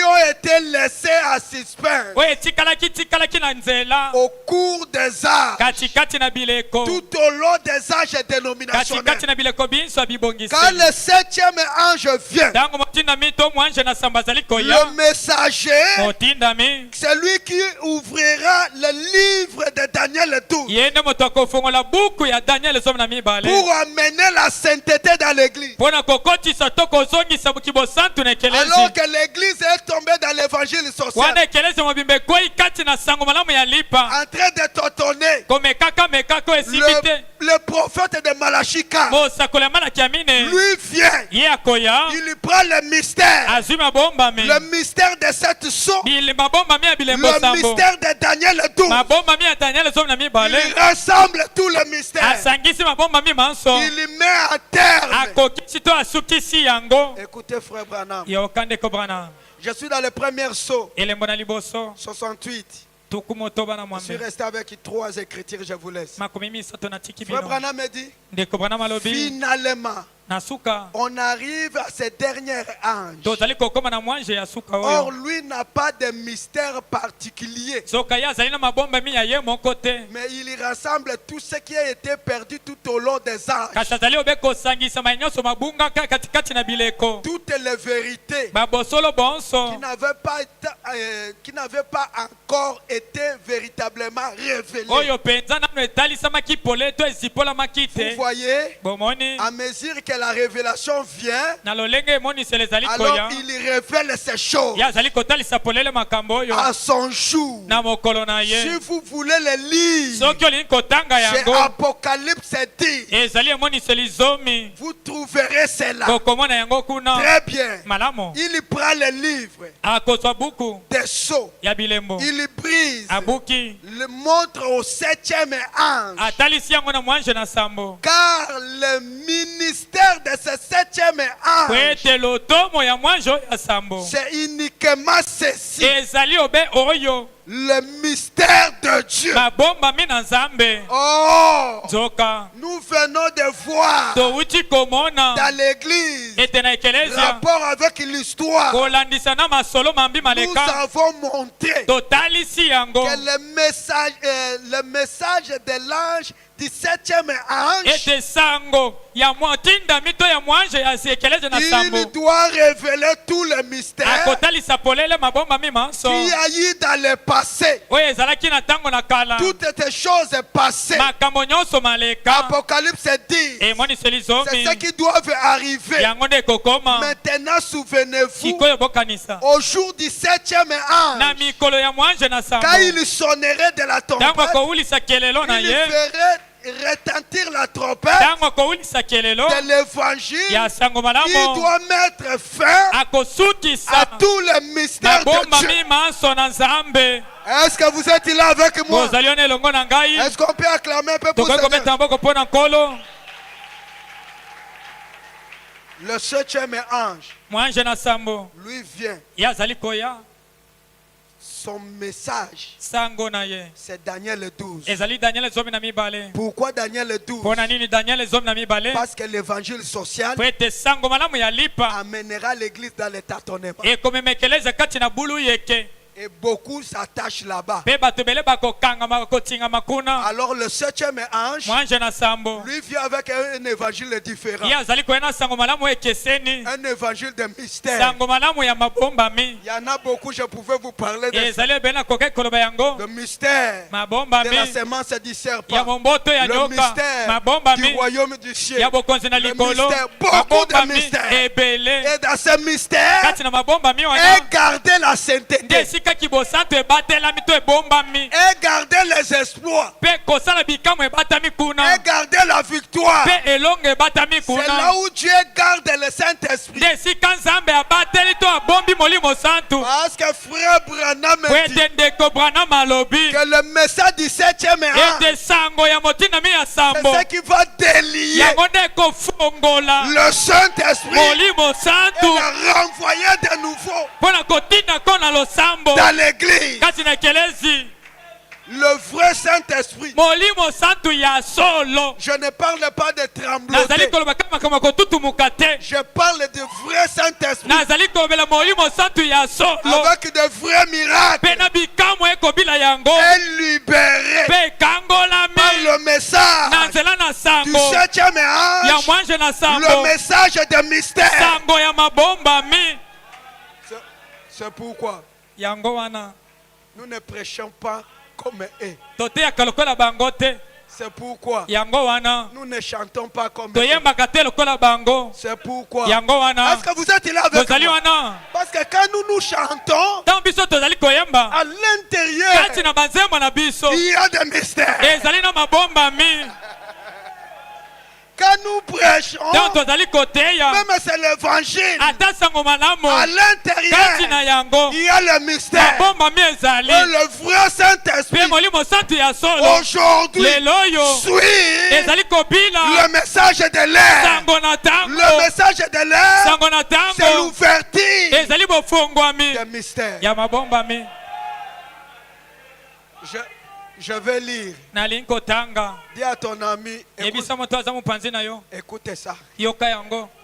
ont été laissés à suspens au cours des âges, tout au long des âges dénominationnels. Quand le 7e ange vient, le messager, c'est lui qui ouvrira le livre de Daniel 12 pour amener la sainteté dans l'église. Alors que l'église est tombée dans l'évangile social, en train de tâtonner, le prophète de Malachi 4, lui vient, il prend le mystère de cette sceau, le mystère de Daniel 12, il rassemble tout le mystère, il met à terme. Écoutez frère Branham, je suis dans le premier sceau, 68. Je suis resté avec 3 écritures, je vous laisse. Frère Branham me dit, finalement, on arrive à ce dernier ange. Or, lui n'a pas de mystère particulier. Mais il rassemble tout ce qui a été perdu tout au long des âges. Toutes les vérités qui n'avaient pas encore été véritablement révélées. Vous voyez, à mesure que la révélation vient, alors il révèle ces choses à son jour. Si vous voulez les lire, c'est Apocalypse 10. Vous trouverez cela. Très bien. Il prend le livre des sceaux, il brise, le montre au 7e ange, car le ministère de ce 7e ange, c'est uniquement ceci: le mystère de Dieu. Oh, nous venons de voir dans l'église rapport avec l'histoire. Nous avons montré que le message de l'ange du 7e ange, il doit révéler tout le mystère qui a eu dans le passé. Toutes ces choses passées. Apocalypse 10, c'est ce qui doit arriver. Maintenant, souvenez-vous, au jour du 7e ange, quand il sonnerait de la trompette, il ferait retentir la trompette de l'évangile. Il doit mettre fin à tout le mystère de Dieu. Est-ce que vous êtes là avec moi? Est-ce qu'on peut acclamer un peu pour Seigneur? Le 7e ange, lui vient. Son message, c'est Daniel 12. Pourquoi Daniel 12? Parce que l'évangile social amènera l'église dans le tâtonnement. Et beaucoup s'attachent là-bas. Alors le 7e ange, lui vient avec un évangile différent. Un évangile de mystère. Il y en a beaucoup, je pouvais vous parler de ça. Le mystère de la sémence du serpent. Le mystère du royaume du ciel. Le mystère, beaucoup de mystères. Et dans ce mystère, et garder la sainteté. Et garder les espoirs. Et garder la victoire. C'est là où Dieu garde le Saint-Esprit. Parce que frère Branham dit que le message du 7e ange, c'est ce qui va délier le Saint-Esprit et le renvoyer de nouveau dans l'église. Le vrai Saint-Esprit. Je ne parle pas de trembloter. Je parle de vrai Saint-Esprit. Avec de vrais miracles. Et libéré par le message du 7e ange. Le message de mystère. C'est pourquoi nous ne prêchons pas comme eux. C'est pourquoi nous ne chantons pas comme eux. C'est pourquoi. Est-ce que vous êtes là avec moi? Parce que quand nous chantons, à l'intérieur, il y a des mystères. Quand nous prêchons, même c'est l'évangile, à l'intérieur, il y a le mystère. Et le vrai Saint-Esprit, aujourd'hui, suit le message de l'air. Le message de l'air, c'est l'ouverture des mystères. Je vais lire. Dis à ton ami, écoutez ça.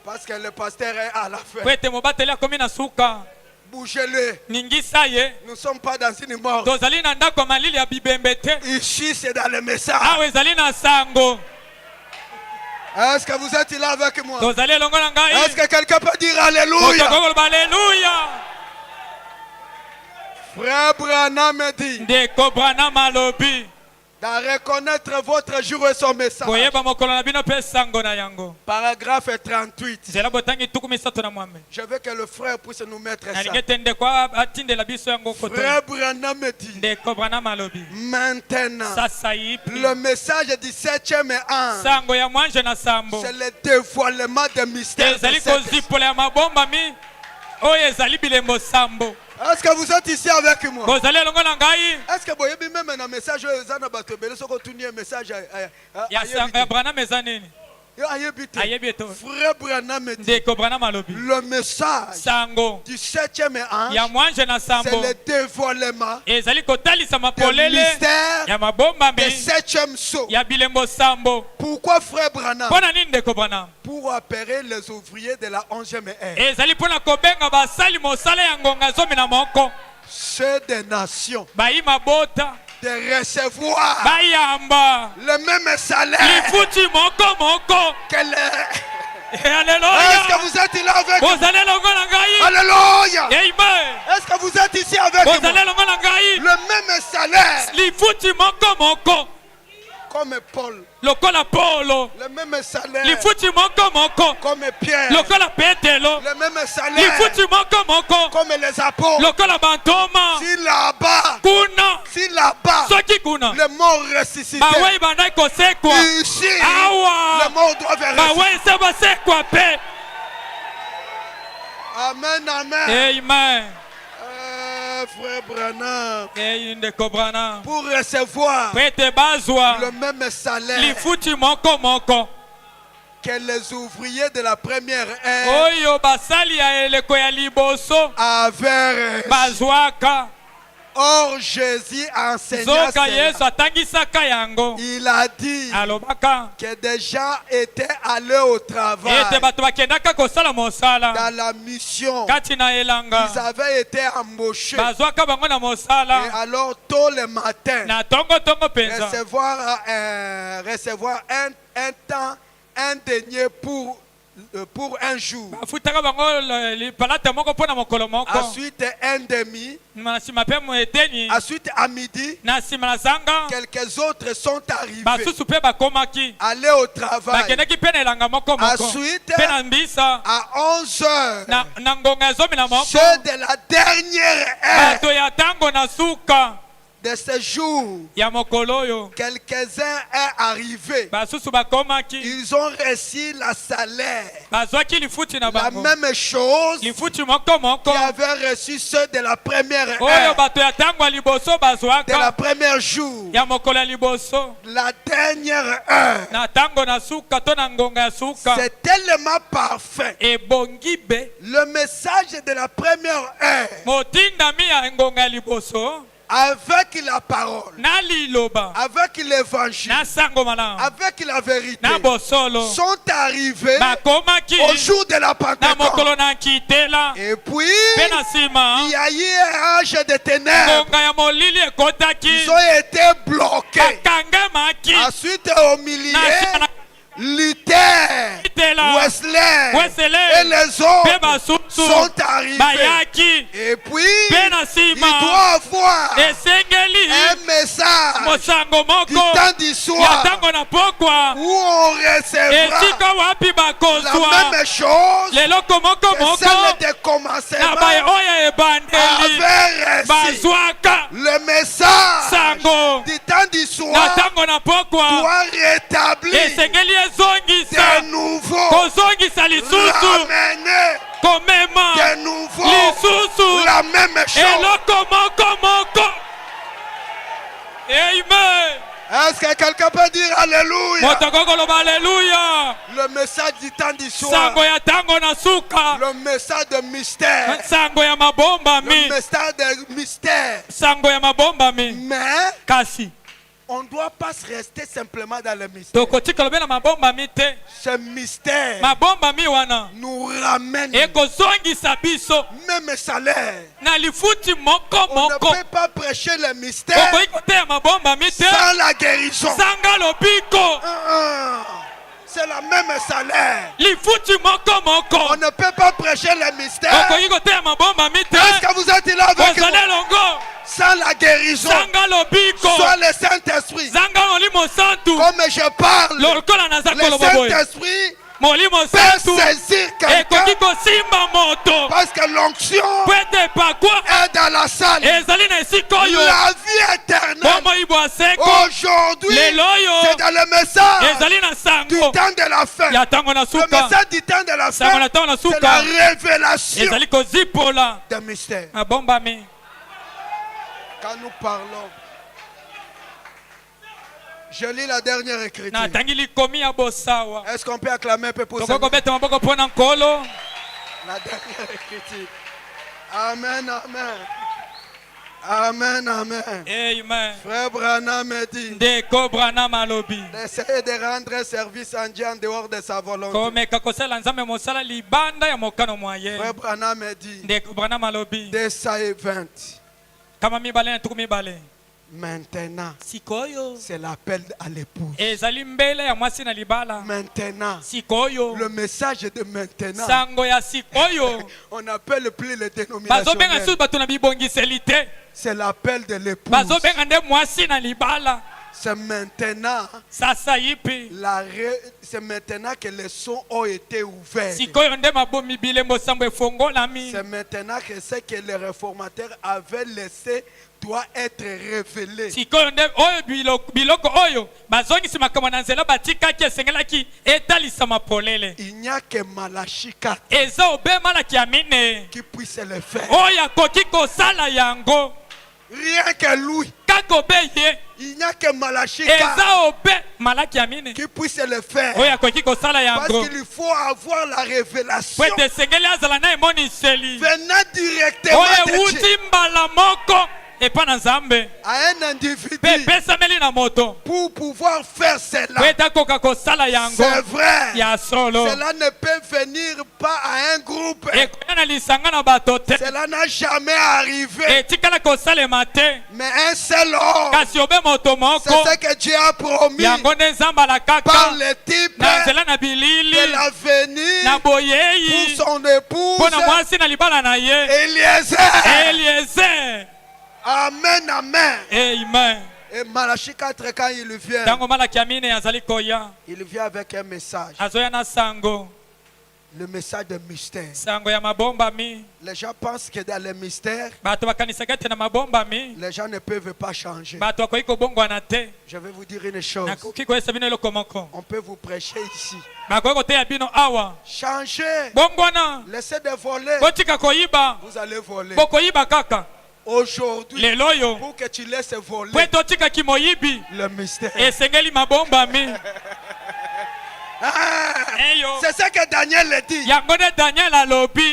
Parce que le pasteur est à la fin. Bougez-le. Nous ne sommes pas dans une mort. Ici, c'est dans le message. Est-ce que vous êtes là avec moi? Est-ce que quelqu'un peut dire Alléluia? Frère Branham dit de reconnaître votre jour et son message. Paragraphe 38. Je veux que le frère puisse nous mettre ça. Frère Branham dit maintenant le message du 7e ange, c'est le dévoilement des mystères. Est-ce que vous êtes ici avec moi? Est-ce que vous avez même un message Frère Branham dit le message du 7e ange, c'est le dévoilement des mystères des 7e sceaux. Pourquoi frère Branham? Pour appeler les ouvriers de la 11e ère. Ceux des nations de recevoir le même salaire que les... Est-ce que vous êtes là avec moi? Alléluia. Est-ce que vous êtes ici avec moi? Le même salaire comme Paul. Le même salaire comme Pierre. Le même salaire comme les apôtres. Si là-bas le mort ressuscité, ici le mort doit ressusciter. Amen, amen. Frère Branham, pour recevoir le même salaire que les ouvriers de la première ère avaient reçu. Or Jésus a enseigné cela. Il a dit que des gens étaient allés au travail dans la mission. Ils avaient été embauchés. Et alors tôt le matin, recevoir un temps, un denier pour un jour. Ensuite un demi. Ensuite à midi, quelques autres sont arrivés. Aller au travail. Ensuite à 11 heures, ceux de la dernière heure de ce jour, quelques-uns sont arrivés. Ils ont reçu la salaire. La même chose qui avaient reçu ceux de la première heure. De la première jour. La dernière heure. C'est tellement parfait. Le message de la première heure, avec la parole, avec l'évangile, avec la vérité, sont arrivés au jour de la Pentecôte. Et puis, il y a eu un âge de ténèbres. Ils ont été bloqués. Ensuite, au milieu, Luther, Wesley et les autres sont arrivés. Et puis, il doit avoir un message du temps du soir où on recevra la même chose que celle de commencement avait reçu. Le message du temps du soir doit rétablir de nouveau, ramener de nouveau la même chose. Amen. Est-ce que quelqu'un peut dire Alléluia? Le message du temps du soir, le message de mystère, le message de mystère. Mais on ne doit pas rester simplement dans le mystère. Ce mystère nous ramène même salaire. On ne peut pas prêcher le mystère sans la guérison. C'est la même salaire. On ne peut pas prêcher le mystère. Est-ce que vous êtes là avec nous? Sans la guérison, soit le Saint-Esprit. Comme je parle, le Saint-Esprit peut saisir quelqu'un parce que l'onction est dans la salle. La vie éternelle aujourd'hui, c'est dans le message du temps de la fin. Le message du temps de la fin, c'est la révélation des mystères. Quand nous parlons, je lis la dernière écriture. Est-ce qu'on peut acclamer un peu pour ça? La dernière écriture. Amen, amen. Amen, amen. Amen. Frère Branham me dit d'essayer de rendre service à Dieu en dehors de sa volonté. Frère Branham me dit d'Ésaïe 20. Maintenant, c'est l'appel à l'épouse. Maintenant, le message de maintenant, on n'appelle plus les dénominations. C'est l'appel de l'épouse. C'est maintenant, c'est maintenant que les sons ont été ouverts. C'est maintenant que ce que les réformateurs avaient laissé doit être révélé. Il n'y a que Malachie 4 qui puisse le faire. Rien que lui. Il n'y a que Malachie 4 qui puisse le faire. Parce qu'il faut avoir la révélation venant directement de Dieu. à un individu pour pouvoir faire cela. C'est vrai. Cela ne peut venir pas à un groupe. Cela n'a jamais arrivé. Mais un seul homme, c'est ce que Dieu a promis par le type de l'avenir pour son épouse Eliezer. Amen, amen. Amen. Et Malachie 4, quand il vient avec un message. Le message de mystère. Les gens pensent que dans le mystère, les gens ne peuvent pas changer. Je vais vous dire une chose. On peut vous prêcher ici. Changez. Laissez de voler. Vous allez voler. Aujourd'hui, pour que tu laisses voler le mystère. C'est ce que Daniel dit.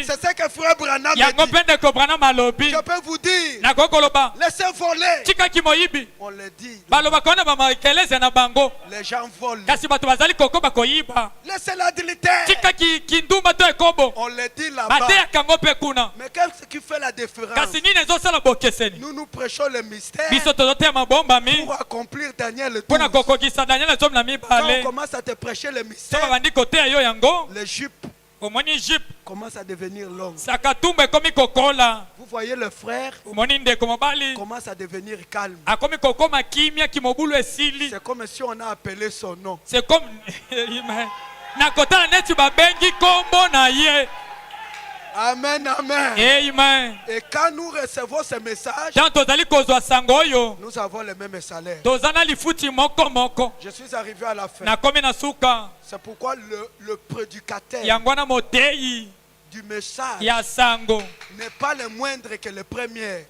C'est ce que frère Branham dit. Je peux vous dire, laissez voler. On le dit. Les gens volent. Laissez l'adultère. On le dit là-bas. Mais qu'est-ce qui fait la différence? Nous prêchons le mystère pour accomplir Daniel 12. Quand on commence à te prêcher le mystère, les jupes commencent à devenir longues. Vous voyez le frère commence à devenir calme. C'est comme si on a appelé son nom. C'est comme Amen, amen. Amen. Et quand nous recevons ce message, nous avons le même salaire. Je suis arrivé à la fin. C'est pourquoi le prédicateur du message n'est pas le moindre que le premier.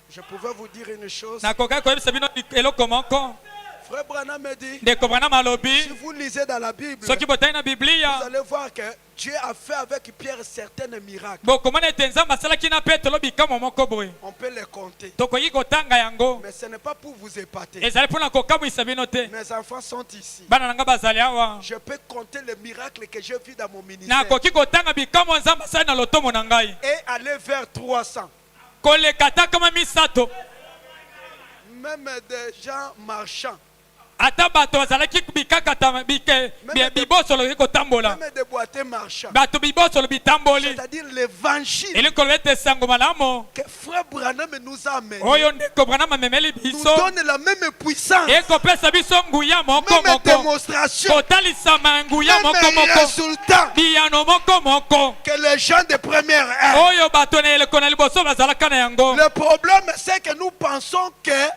Je pouvais vous dire une chose. Frère Branham me dit, si vous lisez dans la Bible, vous allez voir que Dieu a fait avec Pierre certains miracles. On peut les compter. Mais ce n'est pas pour vous épater. Mes enfants sont ici. Je peux compter les miracles que j'ai vus dans mon ministère. Et aller vers 300. Même des gens marchants. Même des boîtiers marchands. C'est-à-dire l'évangile que frère Branham nous a amené nous donne la même puissance, même démonstration, même résultat que les gens de première ère. Le problème c'est que nous pensons que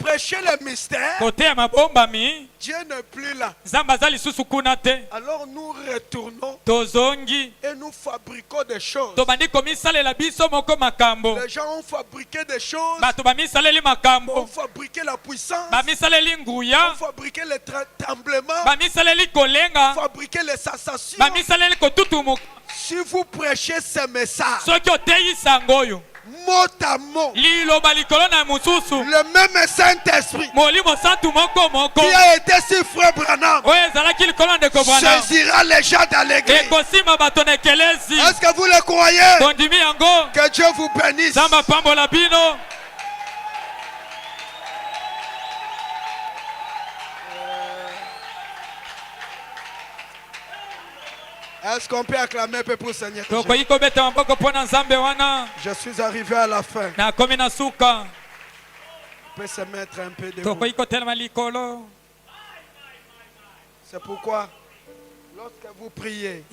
prêcher le mystère, Dieu n'est plus là. Alors nous retournons et nous fabriquons des choses. Les gens ont fabriqué des choses. Ont fabriqué la puissance. Ont fabriqué les tremblements. Ont fabriqué les sensations. Si vous prêchez ce message, mot à mot, le même Saint-Esprit qui a été sur frère Branham saisira les gens dans l'église. Est-ce que vous le croyez? Que Dieu vous bénisse. Est-ce qu'on peut acclamer un peu pour le Seigneur? Je suis arrivé à la fin. On peut se mettre un peu debout. C'est pourquoi, lorsque vous priez,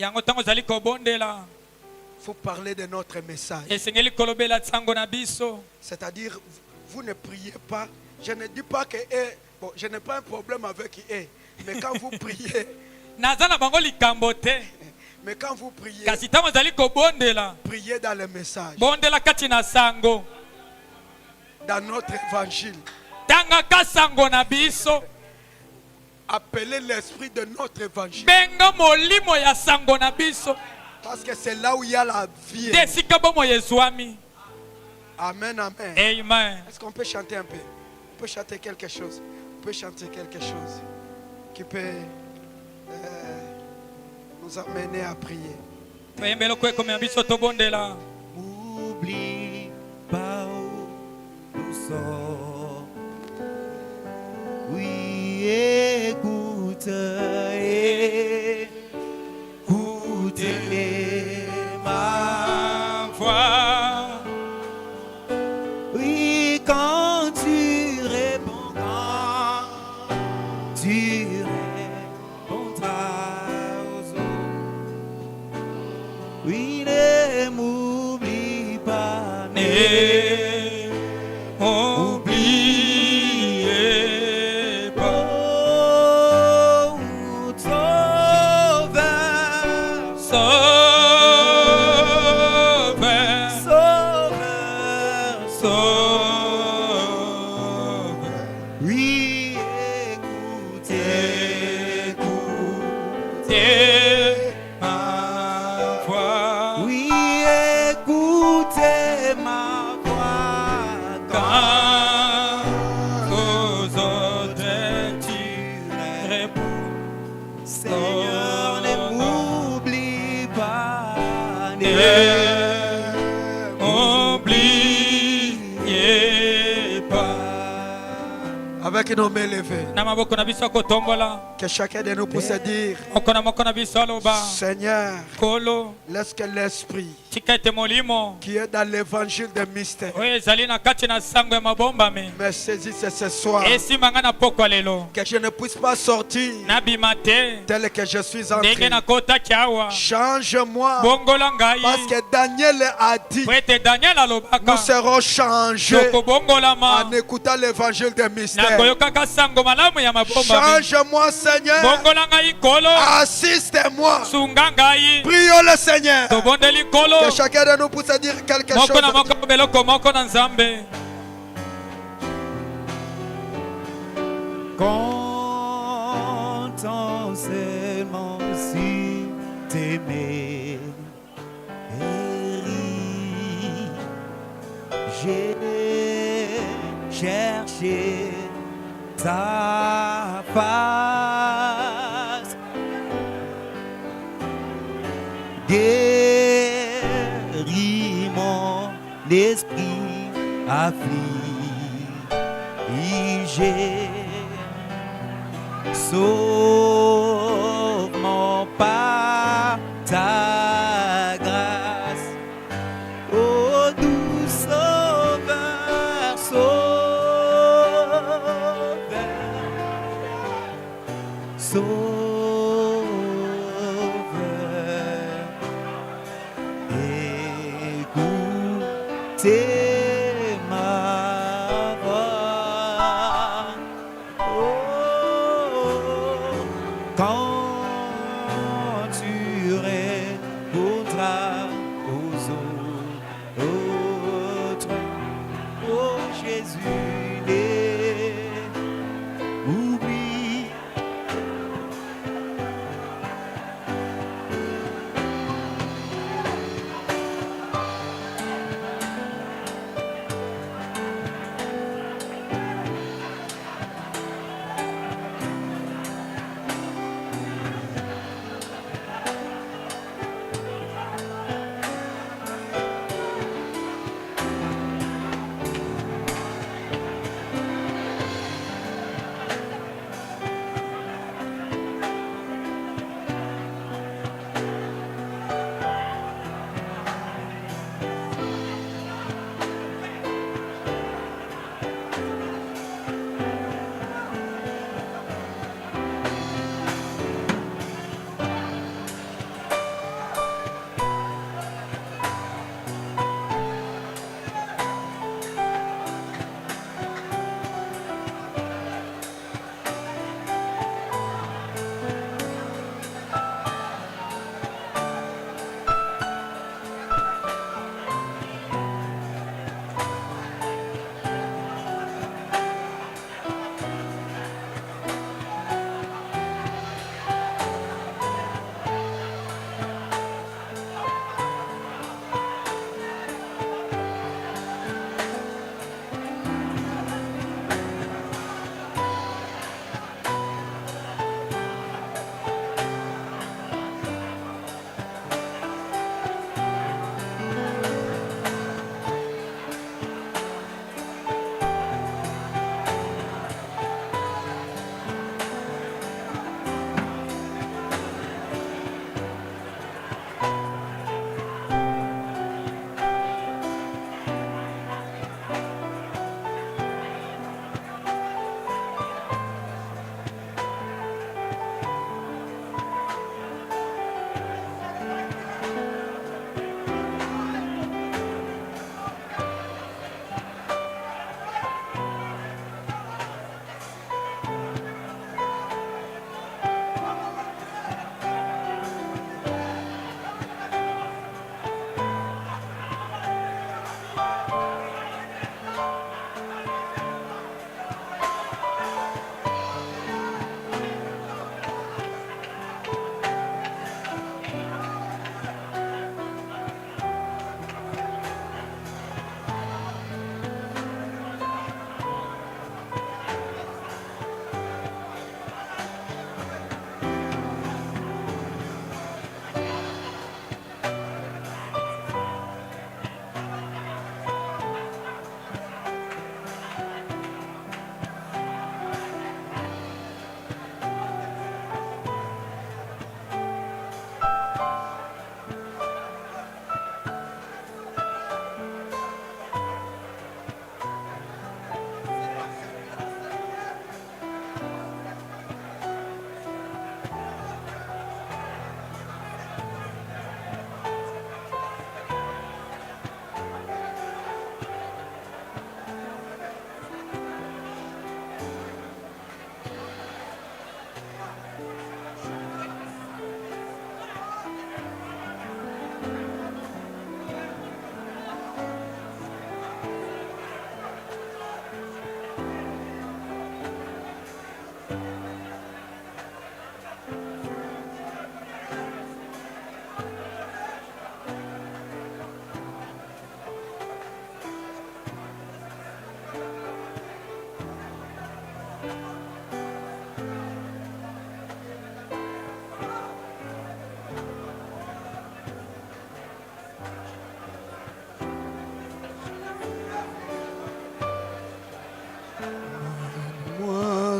vous parlez de notre message. C'est-à-dire, vous ne priez pas. Je ne dis pas que je n'ai pas un problème avec eux. Mais quand vous priez, mais quand vous priez, priez dans le message, dans notre évangile. appeler l'esprit de notre évangile. Parce que c'est là où il y a la vie. Amen, amen. Amen. Est-ce qu'on peut chanter un peu? On peut chanter quelque chose. On peut chanter quelque chose qui peut nous amener à prier. Oublie pas où nous sommes. Oui, écoute, ma voix. Oui, quand tu répondras aux autres. Oui, ne m'oublie pas, ne m'oubliez pas. Oh, Sauveur, Sauveur, Sauveur, Sauveur. Oui, écoutez ma voix. Oui, écoutez ma voix. Quand aux autres tu réponds, Seigneur, ne m'oublie pas, ne m'oubliez pas. Avec nos mains levées, que chacun de nous puisse dire, Seigneur, laisse que l'esprit qui est dans l'évangile des mystères me saisisse ce soir, que je ne puisse pas sortir tel que je suis entré. Change-moi, parce que Daniel a dit, nous serons changés en écoutant l'évangile des mystères. Change-moi, Seigneur. Assiste-moi. Prions le Seigneur. Que chacun de nous puisse dire quelque chose. Content seulement si t'aimer. J'ai cherché ta face. Guéris mon esprit affligé. Sauve-moi par ta grâce. Oh doux Sauveur, Sauveur, Sauveur, écoutez ma voix. Oh, quand tu répondras aux autres, oh Jésus, oublie.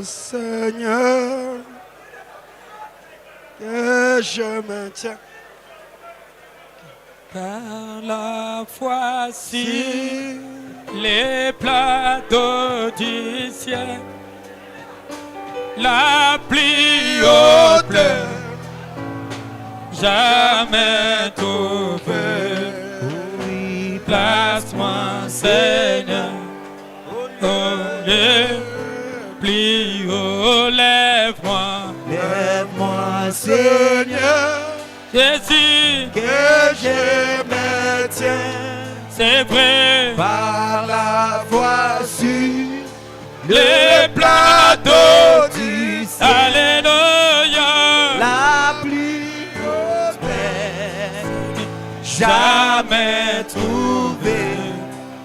Seigneur, que je me tiens. Car la foi si les plateaux du ciel, la plus haute, jamais trouvée. Oui, place-moi, Seigneur, oh, les plus haut, lève-moi, Lève-moi, Seigneur, Jésus, que je me tiens. c'est vrai, Par la foi sur les plateaux du ciel, alléluia, la plus haute, jamais trouvée.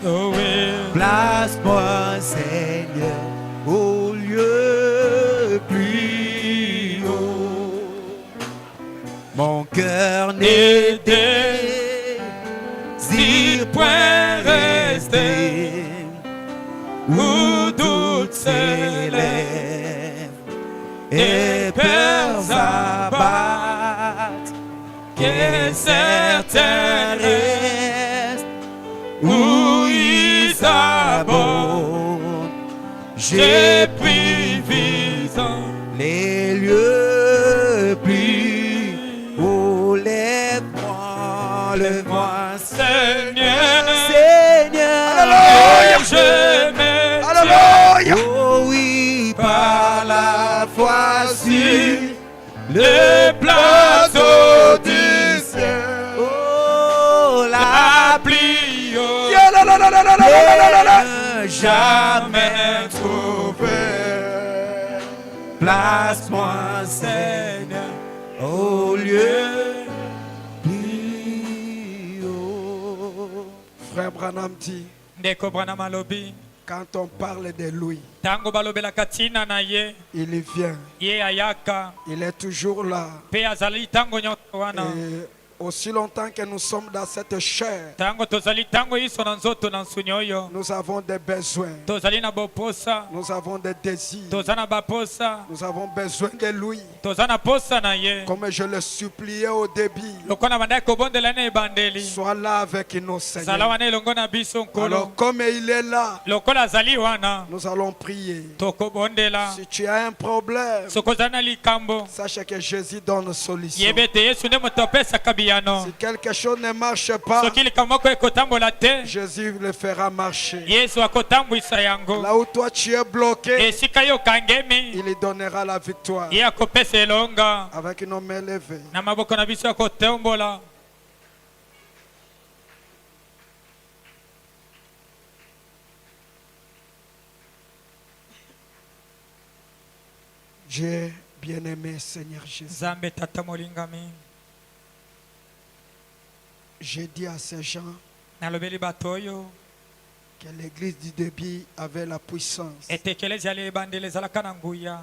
oh oui, Place-moi, Seigneur, au lieu plus haut. Mon cœur n'est désire point rester où doute s'élève et peurs abattent, que certains restent où ils abondent. J'ai pris visant les lieux plus hauts. Lève-moi, Seigneur, Seigneur. Alléluia, je me Alléluia. Oh oui, par la foi sur le plateau du ciel. Oh, la pluie haute, jamais trouvé. Place-moi, Seigneur, au lieu plus haut. Frère Branham dit, ndeko Branham alobi, quand on parle de lui, tango balobelaka tina na ye, il vient, ye ayaka, il est toujours là. pe azali tango nyonso wana, Et aussi longtemps que nous sommes dans cette chair, tango tozali tango iso na nzoto na nsuni oyo, nous avons des besoins, tozali na boposa, nous avons des désirs, toza na baposa, nous avons besoin de lui. toza na posa na ye, Comme je le suppliais au début, lokola bandaki kobondela na ebandeli, sois là avec nous, zala Seigneur. wana elongo na biso nkolo, Alors, comme il est là, lokola azali wana, nous allons prier. tokobondela, Si tu as un problème, soki ozali na likambo, sache que Jésus donne solution. yeba ete yesu nde moto apesaka biyano, Si quelque chose ne marche pas, soki likambo moko ekotambola te, Jésus le fera marcher. yesu akotambwisa yango, Là où toi tu es bloqué, esika yo okangemi, il lui donnera la victoire. ye akopesa elonga Avec une main levée. na maboko na biso ya kotombola. Dieu bien-aimé, Seigneur Jésus. Nzambe tata molingami, J'ai dit à ces gens nalobeli bato oyo que l'église du début avait la puissance, ete ekelezi ya ebandeli ezalaka na nguya,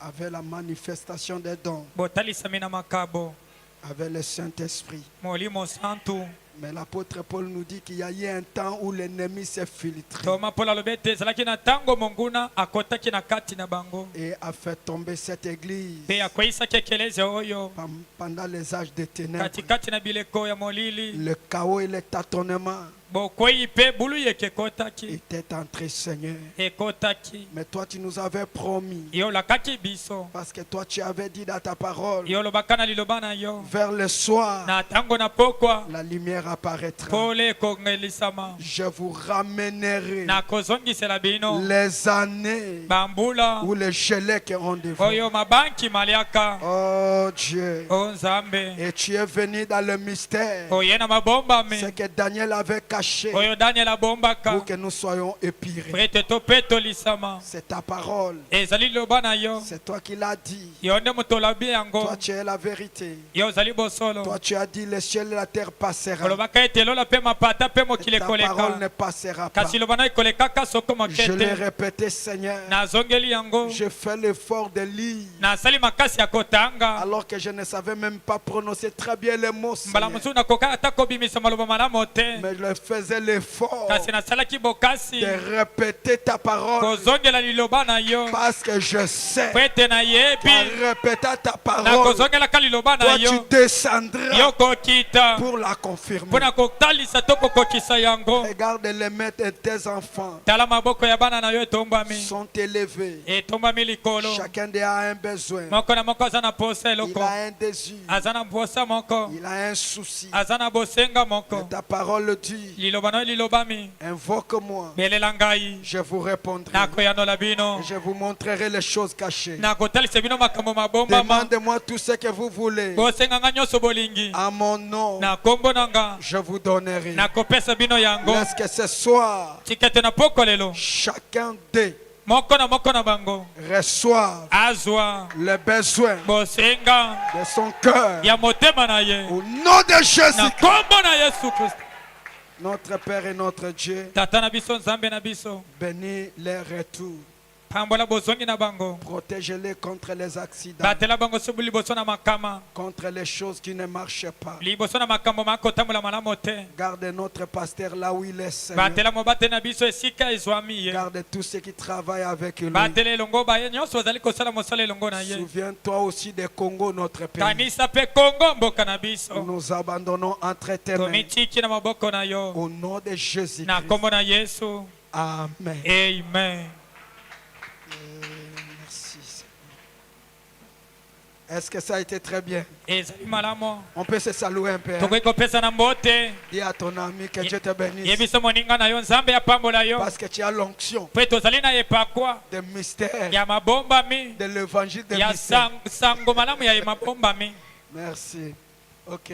avait la manifestation des dons, botalisami na makabo, avait le Saint-Esprit. molimo santu. Mais l'apôtre Paul nous dit qu'il y a eu un temps où l'ennemi s'est filtré Toma Paul alobi ete ezalaki na ntango monguna akotaki na kati na bango, et a fait tomber cette église mpe akweyisaki ekelezi oyo pendant les âges de ténèbres. katikati na bileko ya molili, Le chaos et le tâtonnement bokwei mpe buluyi ekekotaki, étaient entrés, Seigneur. ekotaki, Mais toi, tu nous avais promis, yo olakaki biso, parce que toi, tu avais dit dans ta parole, yo olobaka na liloba na yo, vers le soir, na ntango na pokwa la lumière apparaîtra. pole ekongelisama, Je vous ramènerai na kozongisela bino les années bambula où les gelèques ont dévoré. oyo mabanki maliaka, Oh Dieu. o Nzambe Et tu es venu dans le mystère. oye na mabombami Ce que Daniel avait caché oyo Daniel abombaka pour que nous soyons épirés. po ete tope tolisama, C'est ta parole. ezali liloba na yo, C'est toi qui l'as dit. yo nde moto olabi yango, Toi, tu es la vérité. yo ozali bosolo, Toi, tu as dit le ciel et la terre passeront. olobaka ete lola mpe mapata mpe mokili Ta parole ne ekoleka, passera pas. kasi loba na ekolekaka soko Je l'ai mokete. répété, Seigneur. Nazongeli yango, Je fais l'effort de lire. nasali makasi ya kotanga, Alors que je ne savais même pas prononcer très bien les mots, mbala Seigneur. mosusu nakoka ata kobimisa maloba malamu te, Mais le faisais l'effort de répéter ta parole parce que je sais qu'en répétant ta parole, toi tu descendras pour la confirmer. Regarde les mains de tes enfants sont élevés. Chacun d'eux a un besoin. Il a un désir. Il a un souci. Et ta parole dit, invoque-moi. Je vous répondrai. Et je vous montrerai les choses cachées. Demandez-moi tout ce que vous voulez. À mon nom, je vous donnerai. Laisse que ce soir, chacun d'eux reçoive le besoin de son cœur. Au nom de Jésus, notre Père et notre Dieu, bénis les retours. Protège-les contre les accidents, contre les choses qui ne marchent pas. Garde notre pasteur là où il est, Seigneur. Garde tous ceux qui travaillent avec lui. Souviens-toi aussi des Congo, notre pays. Nous nous abandonnons entre tes mains. Au nom de Jésus-Christ. Amen. Amen. Merci. Est-ce que ça a été très bien? On peut se saluer un peu. Dis à ton ami que Dieu te bénisse. Parce que tu as l'onction de mystère, de l'évangile de mystère. Merci. Ok.